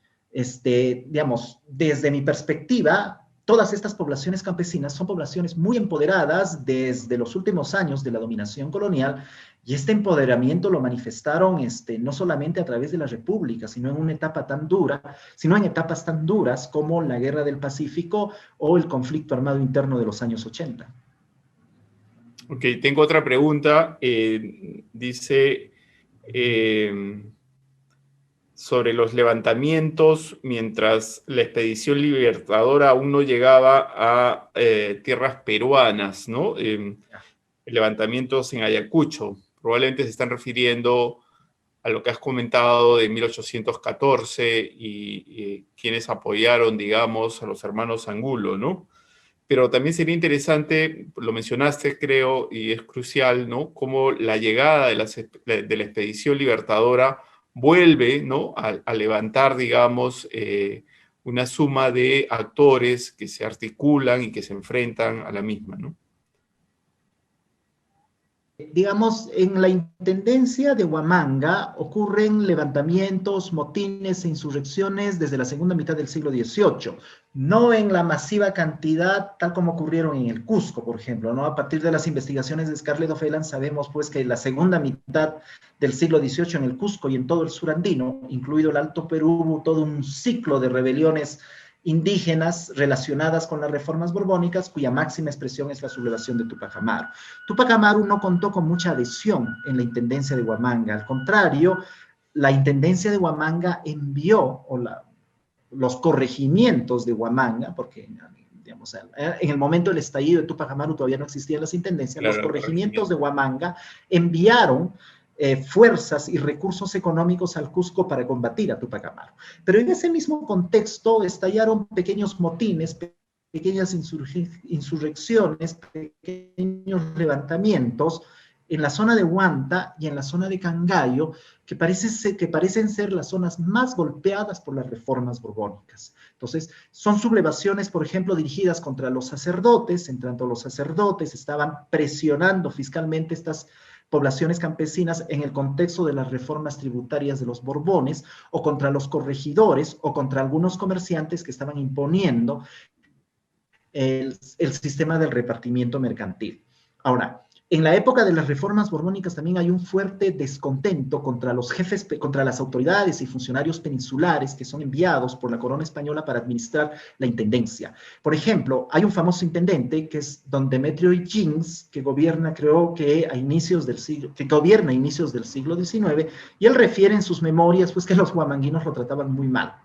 Digamos, desde mi perspectiva, todas estas poblaciones campesinas son poblaciones muy empoderadas desde los últimos años de la dominación colonial, y este empoderamiento lo manifestaron no solamente a través de la República, sino en una etapa tan dura, sino en etapas tan duras como la Guerra del Pacífico o el conflicto armado interno de los años 80. Ok, tengo otra pregunta. Dice sobre los levantamientos mientras la expedición libertadora aún no llegaba a tierras peruanas, ¿no? Levantamientos en Ayacucho. Probablemente se están refiriendo a lo que has comentado de 1814 y quienes apoyaron, digamos, a los hermanos Angulo, ¿no? Pero también sería interesante, lo mencionaste, creo, y es crucial, ¿no? Cómo la llegada de la expedición libertadora vuelve, ¿no? A levantar, digamos, una suma de actores que se articulan y que se enfrentan a la misma, ¿no? Digamos, en la intendencia de Huamanga ocurren levantamientos, motines e insurrecciones desde la segunda mitad del siglo XVIII, no en la masiva cantidad tal como ocurrieron en el Cusco, por ejemplo, ¿no? A partir de las investigaciones de Scarlett O'Phelan sabemos pues que en la segunda mitad del siglo XVIII en el Cusco y en todo el sur andino, incluido el Alto Perú, hubo todo un ciclo de rebeliones indígenas relacionadas con las reformas borbónicas, cuya máxima expresión es la sublevación de Tupac Amaru. Tupac Amaru no contó con mucha adhesión en la intendencia de Huamanga, al contrario, la intendencia de Huamanga envió, los corregimientos de Huamanga, porque digamos, en el momento del estallido de Tupac Amaru todavía no existían las intendencias, claro, los corregimientos de Huamanga enviaron fuerzas y recursos económicos al Cusco para combatir a Tupac Amaru. Pero en ese mismo contexto estallaron pequeños motines, pequeñas insurrecciones, pequeños levantamientos en la zona de Huanta y en la zona de Cangallo, que parecen ser las zonas más golpeadas por las reformas borbónicas. Entonces, son sublevaciones, por ejemplo, dirigidas contra los sacerdotes, en tanto los sacerdotes estaban presionando fiscalmente estas poblaciones campesinas en el contexto de las reformas tributarias de los Borbones, o contra los corregidores, o contra algunos comerciantes que estaban imponiendo el sistema del repartimiento mercantil. Ahora, en la época de las reformas borbónicas también hay un fuerte descontento contra los jefes, contra las autoridades y funcionarios peninsulares que son enviados por la corona española para administrar la intendencia. Por ejemplo, hay un famoso intendente que es don Demetrio Higgins, que gobierna, creo que a inicios del siglo XIX, y él refiere en sus memorias pues que los huamanguinos lo trataban muy mal,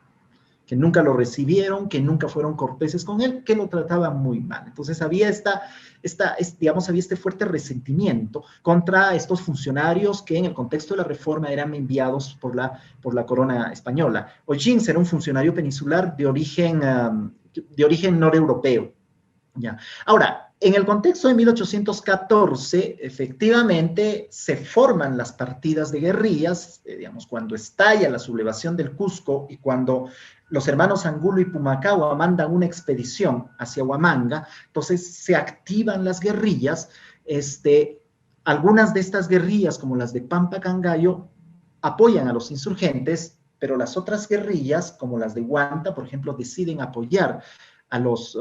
que nunca lo recibieron, que nunca fueron corteses con él, que lo trataban muy mal. Entonces había había este fuerte resentimiento contra estos funcionarios que en el contexto de la reforma eran enviados por la corona española. O'Higgins era un funcionario peninsular de origen noreuropeo. ¿Ya? Ahora, en el contexto de 1814, efectivamente, se forman las partidas de guerrillas, digamos, cuando estalla la sublevación del Cusco y cuando los hermanos Angulo y Pumacahua mandan una expedición hacia Huamanga, entonces se activan las guerrillas. Algunas de estas guerrillas, como las de Pampa Cangallo, apoyan a los insurgentes, pero las otras guerrillas, como las de Huanta, por ejemplo, deciden apoyar a los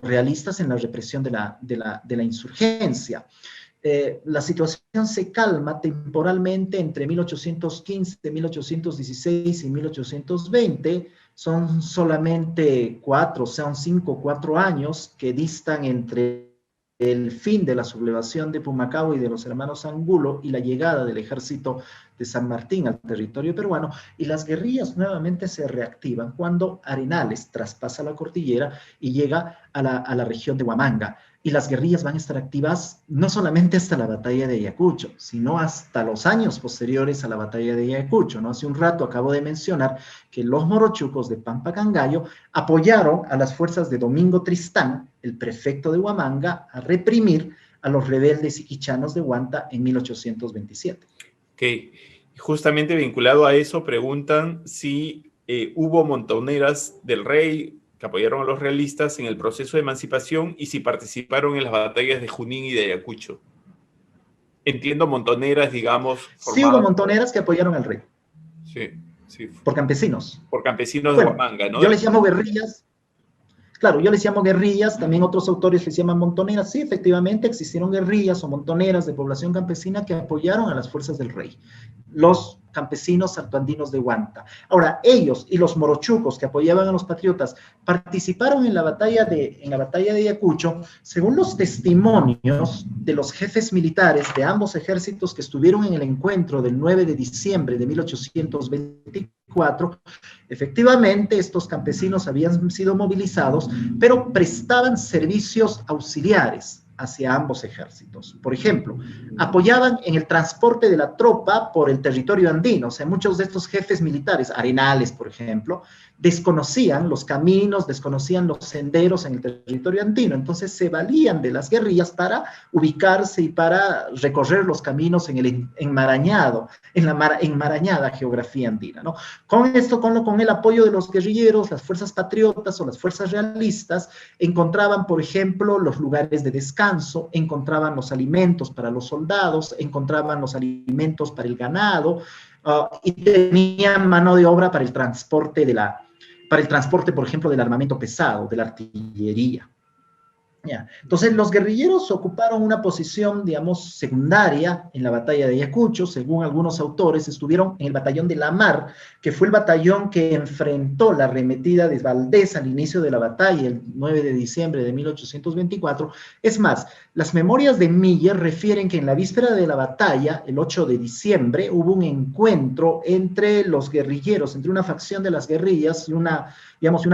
realistas en la represión de la insurgencia. La situación se calma temporalmente entre 1815, 1816 y 1820. Son solamente 5 o 4 años que distan entre el fin de la sublevación de Pumacahua y de los hermanos Angulo y la llegada del ejército de San Martín al territorio peruano, y las guerrillas nuevamente se reactivan cuando Arenales traspasa la cordillera y llega a la región de Huamanga. y las guerrillas van a estar activas no solamente hasta la batalla de Ayacucho, sino hasta los años posteriores a la batalla de Ayacucho, ¿no? Hace un rato acabo de mencionar que los morochucos de Pampa Cangallo apoyaron a las fuerzas de Domingo Tristán, el prefecto de Huamanga, a reprimir a los rebeldes iquichanos de Huanta en 1827. Ok, justamente vinculado a eso, preguntan si hubo montoneras del rey que apoyaron a los realistas en el proceso de emancipación y si participaron en las batallas de Junín y de Ayacucho. Entiendo montoneras, digamos, Sí hubo formadas... montoneras que apoyaron al rey. Sí, sí. Por campesinos. Por campesinos de Bueno, Huamanga, ¿no? yo les llamo guerrillas. Claro, yo les llamo guerrillas, también otros autores les llaman montoneras. Sí, efectivamente existieron guerrillas o montoneras de población campesina que apoyaron a las fuerzas del rey, los campesinos saltoandinos de Huanta. Ahora, ellos y los morochucos que apoyaban a los patriotas participaron en la batalla de Ayacucho, según los testimonios de los jefes militares de ambos ejércitos que estuvieron en el encuentro del 9 de diciembre de 1824. Efectivamente, estos campesinos habían sido movilizados, pero prestaban servicios auxiliares hacia ambos ejércitos. Por ejemplo, apoyaban en el transporte de la tropa por el territorio andino. O sea, muchos de estos jefes militares, Arenales, por ejemplo, desconocían los caminos, desconocían los senderos en el territorio andino. Entonces se valían de las guerrillas para ubicarse y para recorrer los caminos en el enmarañada geografía andina, ¿no? Con esto, con el apoyo de los guerrilleros, las fuerzas patriotas o las fuerzas realistas encontraban, por ejemplo, los lugares de descanso, encontraban los alimentos para los soldados, encontraban los alimentos para el ganado, y tenían mano de obra para el transporte por ejemplo, del armamento pesado, de la artillería. Ya. Entonces, los guerrilleros ocuparon una posición, digamos, secundaria en la batalla de Ayacucho. Según algunos autores, estuvieron en el batallón de La Mar, que fue el batallón que enfrentó la arremetida de Valdés al inicio de la batalla, el 9 de diciembre de 1824. Es más, las memorias de Miller refieren que en la víspera de la batalla, el 8 de diciembre, hubo un encuentro entre los guerrilleros, entre una facción de las guerrillas y una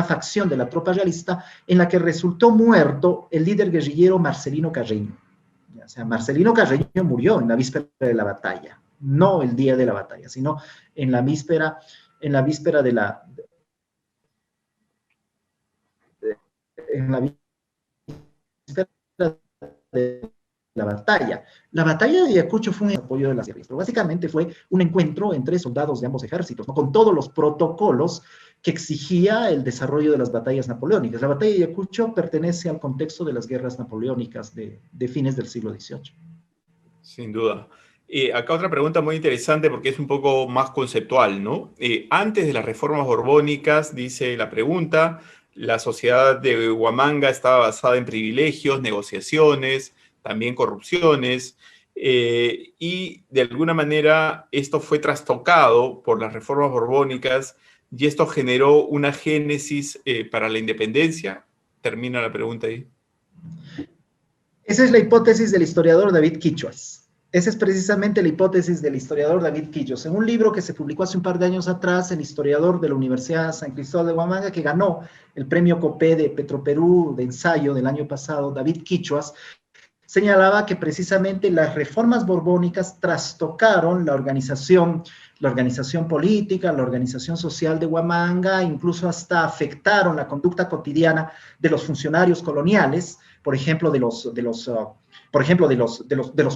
facción de la tropa realista, en la que resultó muerto el líder guerrillero Marcelino Carreño. O sea, Marcelino Carreño murió en la víspera de la batalla, no el día de la batalla, sino en la víspera de la batalla. La batalla de Ayacucho fue un apoyo de las guerrillas, pero básicamente fue un encuentro entre soldados de ambos ejércitos, ¿no? Con todos los protocolos que exigía el desarrollo de las batallas napoleónicas. La batalla de Ayacucho pertenece al contexto de las guerras napoleónicas de fines del siglo XVIII. Sin duda. Acá otra pregunta muy interesante porque es un poco más conceptual, ¿no? Antes de las reformas borbónicas, dice la pregunta, la sociedad de Huamanga estaba basada en privilegios, negociaciones, también corrupciones, y de alguna manera esto fue trastocado por las reformas borbónicas y esto generó una génesis para la independencia. Termina la pregunta ahí. Esa es la hipótesis del historiador David Quichuas. Esa es precisamente la hipótesis del historiador David Quichuas. En un libro que se publicó hace un par de años atrás, el historiador de la Universidad San Cristóbal de Huamanga, que ganó el premio Copé de Petroperú de ensayo del año pasado, David Quichuas, señalaba que precisamente las reformas borbónicas trastocaron la organización política, la organización social de Huamanga, incluso hasta afectaron la conducta cotidiana de los funcionarios coloniales, por ejemplo, de los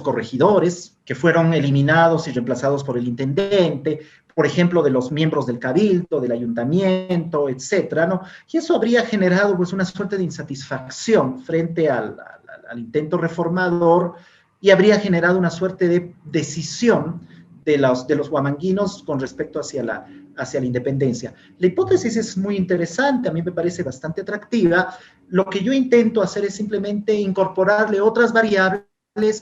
corregidores, que fueron eliminados y reemplazados por el intendente, por ejemplo, de los miembros del cabildo, del ayuntamiento, etcétera, ¿no? Y eso habría generado, pues, una suerte de insatisfacción frente al intento reformador y habría generado una suerte de decisión de los huamanguinos con respecto hacia la independencia. La hipótesis es muy interesante, a mí me parece bastante atractiva. Lo que yo intento hacer es simplemente incorporarle otras variables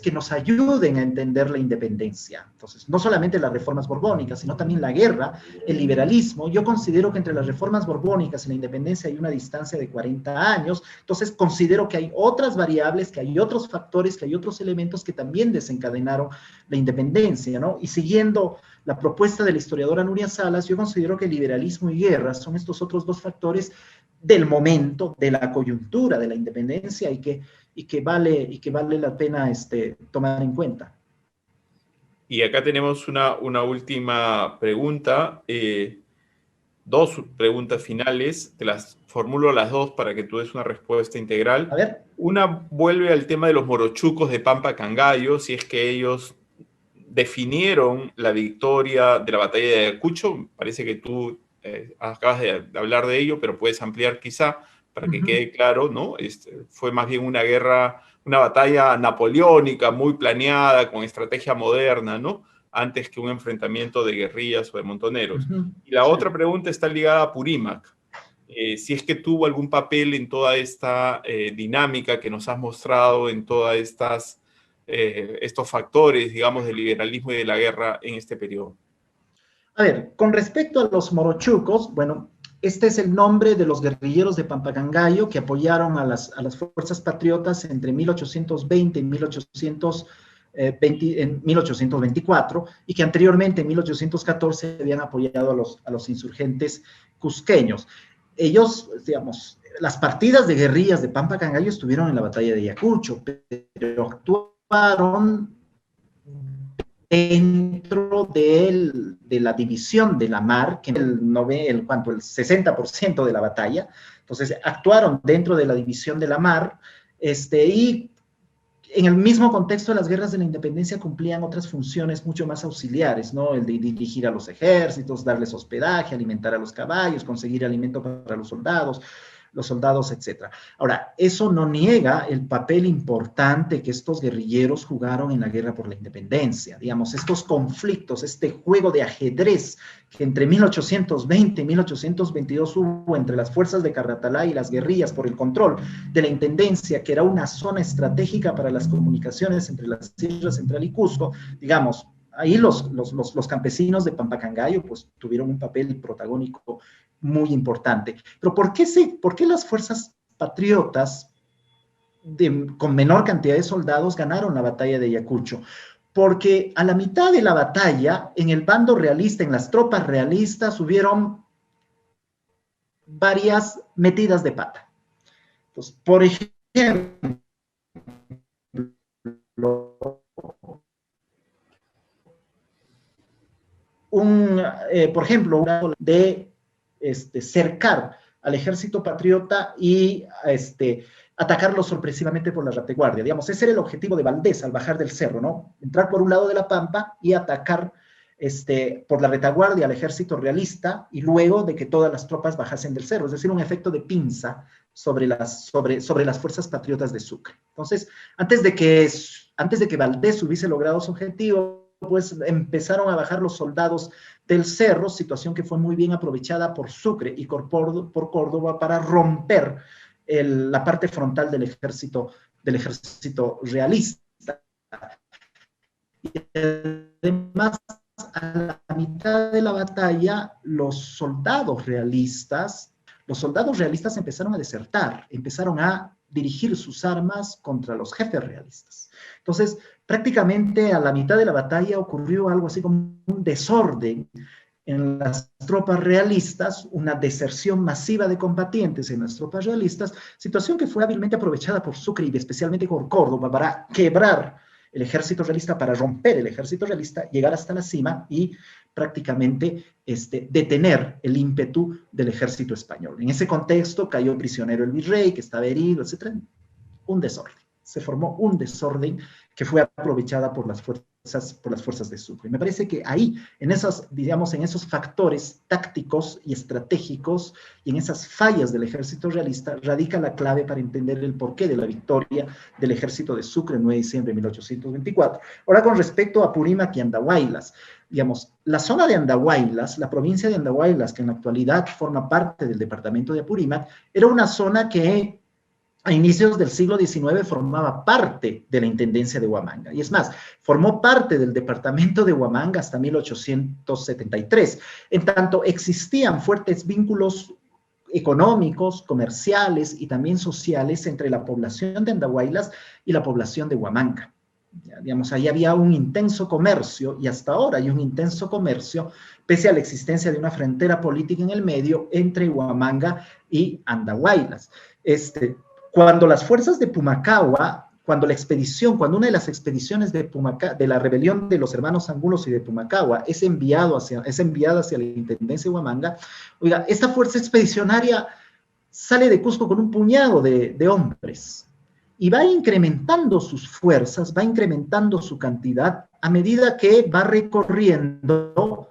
que nos ayuden a entender la independencia. Entonces, no solamente las reformas borbónicas, sino también la guerra, el liberalismo. Yo considero que entre las reformas borbónicas y la independencia hay una distancia de 40 años, entonces considero que hay otras variables, que hay otros factores, que hay otros elementos que también desencadenaron la independencia, ¿no? Y siguiendo la propuesta de la historiadora Nuria Salas, yo considero que liberalismo y guerra son estos otros dos factores del momento, de la coyuntura de la independencia y que vale la pena tomar en cuenta. Y acá tenemos una última pregunta, dos preguntas finales, te las formulo las dos para que tú des una respuesta integral. A ver. Una vuelve al tema de los morochucos de Pampa Cangallo, si es que ellos definieron la victoria de la batalla de Ayacucho. Parece que tú acabas de hablar de ello, pero puedes ampliar quizá para que quede claro, ¿no? Fue más bien una guerra, una batalla napoleónica, muy planeada, con estrategia moderna, ¿no? Antes que un enfrentamiento de guerrillas o de montoneros. Y la otra pregunta está ligada a Apurímac. Si es que tuvo algún papel en toda esta dinámica que nos has mostrado, en todas estos factores, digamos, del liberalismo y de la guerra en este periodo. A ver, con respecto a los morochucos, bueno, este es el nombre de los guerrilleros de Pampa Cangallo que apoyaron a las fuerzas patriotas entre 1820 y 1824 y que anteriormente en 1814 habían apoyado a los insurgentes cusqueños. Ellos, digamos, las partidas de guerrillas de Pampa Cangallo estuvieron en la batalla de Ayacucho, pero actuaron dentro de la división de la mar, que el 60% de la batalla, entonces actuaron dentro de la división de la mar, y en el mismo contexto de las guerras de la independencia cumplían otras funciones mucho más auxiliares, ¿no? El de dirigir a los ejércitos, darles hospedaje, alimentar a los caballos, conseguir alimento para los soldados, etc. Ahora, eso no niega el papel importante que estos guerrilleros jugaron en la guerra por la independencia. Digamos, estos conflictos, este juego de ajedrez que entre 1820 y 1822 hubo entre las fuerzas de Carratalá y las guerrillas por el control de la intendencia, que era una zona estratégica para las comunicaciones entre la Sierra Central y Cusco, digamos, ahí los campesinos de Pampa Cangallo pues tuvieron un papel protagónico muy importante. Pero ¿por qué las fuerzas patriotas con menor cantidad de soldados ganaron la batalla de Ayacucho? Porque a la mitad de la batalla, en el bando realista, en las tropas realistas, hubieron varias metidas de pata. Entonces, por ejemplo, por ejemplo, de cercar al ejército patriota y atacarlo sorpresivamente por la retaguardia. Digamos, ese era el objetivo de Valdés al bajar del cerro, ¿no? Entrar por un lado de la pampa y atacar por la retaguardia al ejército realista y luego de que todas las tropas bajasen del cerro, es decir, un efecto de pinza sobre las fuerzas patriotas de Sucre. Entonces, antes de que Valdés hubiese logrado su objetivo, pues empezaron a bajar los soldados del cerro, situación que fue muy bien aprovechada por Sucre y por Córdoba para romper la parte frontal del ejército realista. Y además, a la mitad de la batalla, los soldados realistas empezaron a desertar, empezaron a dirigir sus armas contra los jefes realistas. Entonces, prácticamente a la mitad de la batalla ocurrió algo así como un desorden en las tropas realistas, una deserción masiva de combatientes en las tropas realistas, situación que fue hábilmente aprovechada por Sucre y especialmente por Córdoba para quebrar el ejército realista, para romper el ejército realista, llegar hasta la cima y prácticamente detener el ímpetu del ejército español. En ese contexto cayó prisionero el virrey, que estaba herido, etc. Un desorden. Se formó un desorden que fue aprovechada por las fuerzas de Sucre. Me parece que ahí, en esos factores tácticos y estratégicos y en esas fallas del ejército realista, radica la clave para entender el porqué de la victoria del ejército de Sucre el 9 de diciembre de 1824. Ahora, con respecto a Apurímac y Andahuaylas, digamos, la zona de Andahuaylas, la provincia de Andahuaylas, que en la actualidad forma parte del departamento de Apurímac, era una zona que a inicios del siglo XIX formaba parte de la Intendencia de Huamanga. Y es más, formó parte del departamento de Huamanga hasta 1873. En tanto, existían fuertes vínculos económicos, comerciales y también sociales entre la población de Andahuaylas y la población de Huamanga. Digamos, ahí había un intenso comercio, y hasta ahora hay un intenso comercio, pese a la existencia de una frontera política en el medio entre Huamanga y Andahuaylas. Cuando las fuerzas de Pumacahua, cuando una de las expediciones de la rebelión de los hermanos Angulos y de Pumacahua es enviada hacia la intendencia de Huamanga, oiga, esta fuerza expedicionaria sale de Cusco con un puñado de hombres y va incrementando sus fuerzas, va incrementando su cantidad a medida que va recorriendo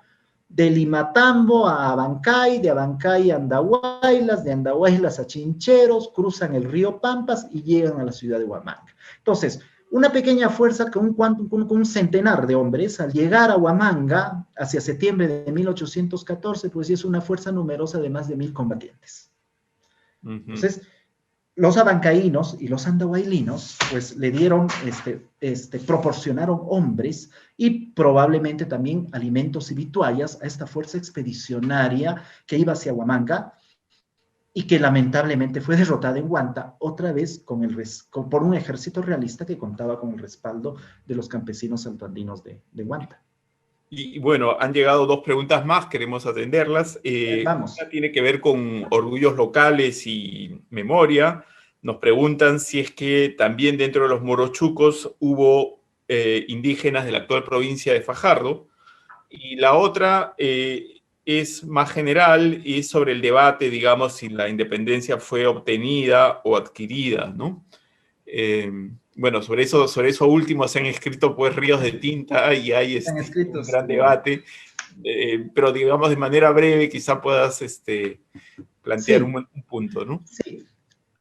de Limatambo a Abancay, de Abancay a Andahuaylas, de Andahuaylas a Chincheros, cruzan el río Pampas y llegan a la ciudad de Huamanga. Entonces, una pequeña fuerza con un centenar de hombres, al llegar a Huamanga, hacia septiembre de 1814, pues es una fuerza numerosa de más de 1000 combatientes. Entonces, los abancaínos y los andahuaylinos, pues le dieron, proporcionaron hombres y probablemente también alimentos y vituallas a esta fuerza expedicionaria que iba hacia Huamanga y que lamentablemente fue derrotada en Huanta, otra vez por un ejército realista que contaba con el respaldo de los campesinos santoandinos de Huanta. Y bueno, han llegado 2 preguntas más, queremos atenderlas. Vamos. Una tiene que ver con orgullos locales y memoria. Nos preguntan si es que también dentro de los morochucos hubo indígenas de la actual provincia de Fajardo. Y la otra es más general y es sobre el debate, digamos, si la independencia fue obtenida o adquirida, ¿no? Bueno, sobre eso último se han escrito pues ríos de tinta y hay un gran debate, pero digamos de manera breve quizá puedas plantear un punto, ¿no? Sí.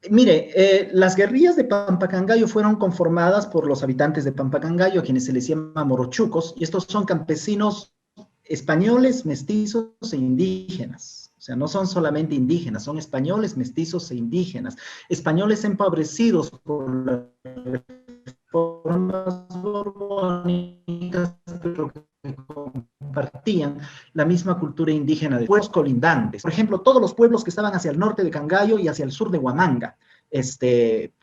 Mire, las guerrillas de Pampacangayo fueron conformadas por los habitantes de Pampacangayo, a quienes se les llama morochucos, y estos son campesinos españoles, mestizos e indígenas. O sea, no son solamente indígenas, son españoles, mestizos e indígenas. Españoles empobrecidos por las reformas borbónicas, pero que compartían la misma cultura indígena de pueblos colindantes. Por ejemplo, todos los pueblos que estaban hacia el norte de Cangallo y hacia el sur de Huamanga.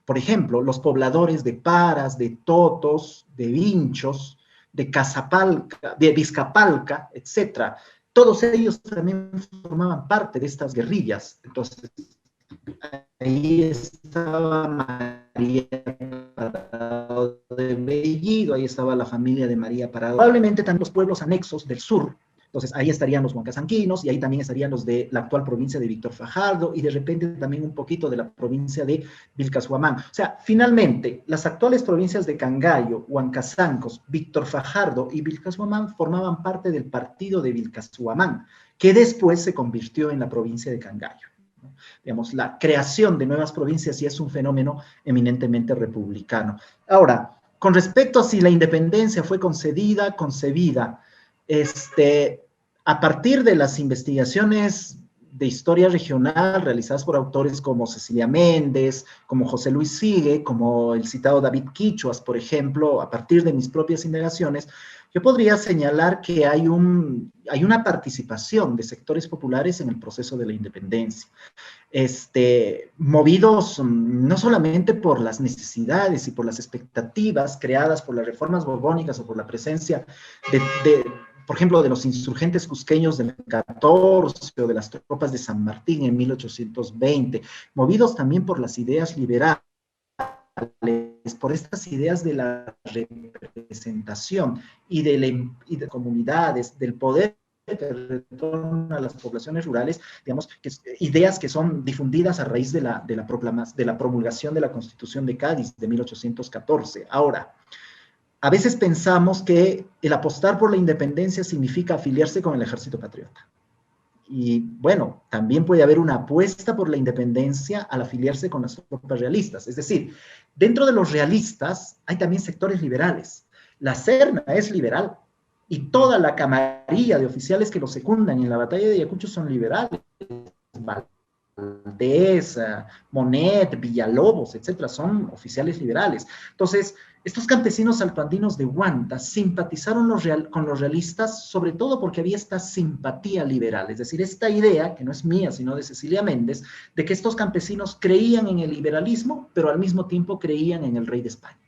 Por ejemplo, los pobladores de Paras, de Totos, de Vinchos, de Cazapalca, de Vizcapalca, etc. Todos ellos también formaban parte de estas guerrillas. Entonces, ahí estaba María Parado de Bellido, ahí estaba la familia de María Parado. Probablemente también los pueblos anexos del sur. Entonces, ahí estarían los huancasanquinos y ahí también estarían los de la actual provincia de Víctor Fajardo y de repente también un poquito de la provincia de Vilcashuamán. O sea, finalmente, las actuales provincias de Cangallo, Huancasancos, Víctor Fajardo y Vilcashuamán formaban parte del partido de Vilcashuamán, que después se convirtió en la provincia de Cangallo. Digamos, la creación de nuevas provincias ya es un fenómeno eminentemente republicano. Ahora, con respecto a si la independencia fue concebida, a partir de las investigaciones de historia regional realizadas por autores como Cecilia Méndez, como José Luis Sigue, como el citado David Quichuas, por ejemplo, a partir de mis propias indagaciones, yo podría señalar que hay una participación de sectores populares en el proceso de la independencia, movidos no solamente por las necesidades y por las expectativas creadas por las reformas borbónicas o por la presencia por ejemplo, de los insurgentes cusqueños del 14 o de las tropas de San Martín en 1820, movidos también por las ideas liberales, por estas ideas de la representación y de comunidades, del poder que retorna a las poblaciones rurales, digamos, ideas que son difundidas a raíz de la promulgación de la Constitución de Cádiz de 1814. Ahora, a veces pensamos que el apostar por la independencia significa afiliarse con el ejército patriota. Y bueno, también puede haber una apuesta por la independencia al afiliarse con las tropas realistas. Es decir, dentro de los realistas hay también sectores liberales. La Serna es liberal y toda la camarilla de oficiales que lo secundan en la batalla de Ayacucho son liberales. Valdés, Monet, Villalobos, etcétera, son oficiales liberales. Entonces, estos campesinos altoandinos de Huanta simpatizaron con los realistas, sobre todo porque había esta simpatía liberal, es decir, esta idea, que no es mía, sino de Cecilia Méndez, de que estos campesinos creían en el liberalismo, pero al mismo tiempo creían en el rey de España.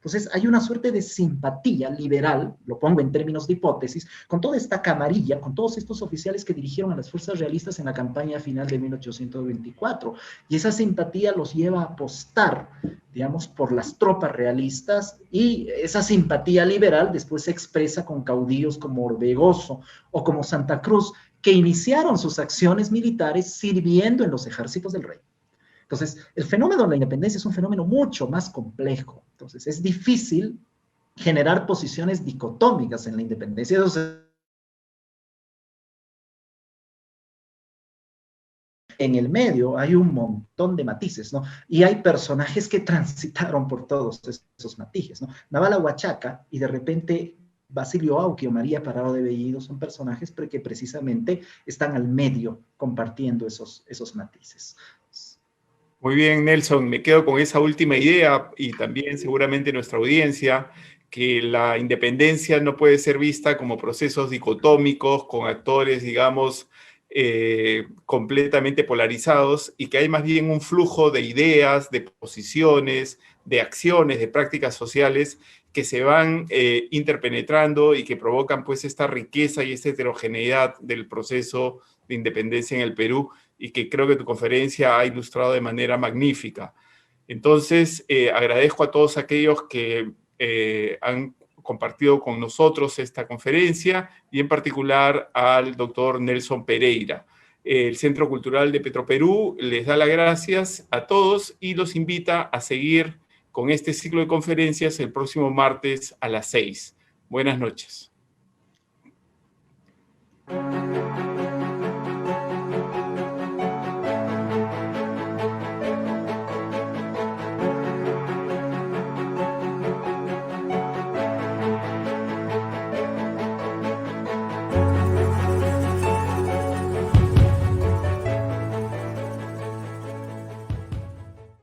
Entonces, hay una suerte de simpatía liberal, lo pongo en términos de hipótesis, con toda esta camarilla, con todos estos oficiales que dirigieron a las fuerzas realistas en la campaña final de 1824. Y esa simpatía los lleva a apostar, digamos, por las tropas realistas, y esa simpatía liberal después se expresa con caudillos como Orbegoso o como Santa Cruz, que iniciaron sus acciones militares sirviendo en los ejércitos del rey. Entonces, el fenómeno de la independencia es un fenómeno mucho más complejo. Entonces, es difícil generar posiciones dicotómicas en la independencia. Entonces, en el medio hay un montón de matices, ¿no? Y hay personajes que transitaron por todos esos matices, ¿no? Navala Huachaca y de repente Basilio Auqui o María Parado de Bellido son personajes que precisamente están al medio compartiendo esos matices. Muy bien, Nelson, me quedo con esa última idea y también seguramente nuestra audiencia, que la independencia no puede ser vista como procesos dicotómicos con actores, digamos, completamente polarizados, y que hay más bien un flujo de ideas, de posiciones, de acciones, de prácticas sociales que se van interpenetrando y que provocan pues esta riqueza y esta heterogeneidad del proceso de independencia en el Perú, y que creo que tu conferencia ha ilustrado de manera magnífica. Entonces, agradezco a todos aquellos que han compartido con nosotros esta conferencia, y en particular al doctor Nelson Pereira. El Centro Cultural de Petroperú les da las gracias a todos y los invita a seguir con este ciclo de conferencias el próximo martes a las 6. Buenas noches.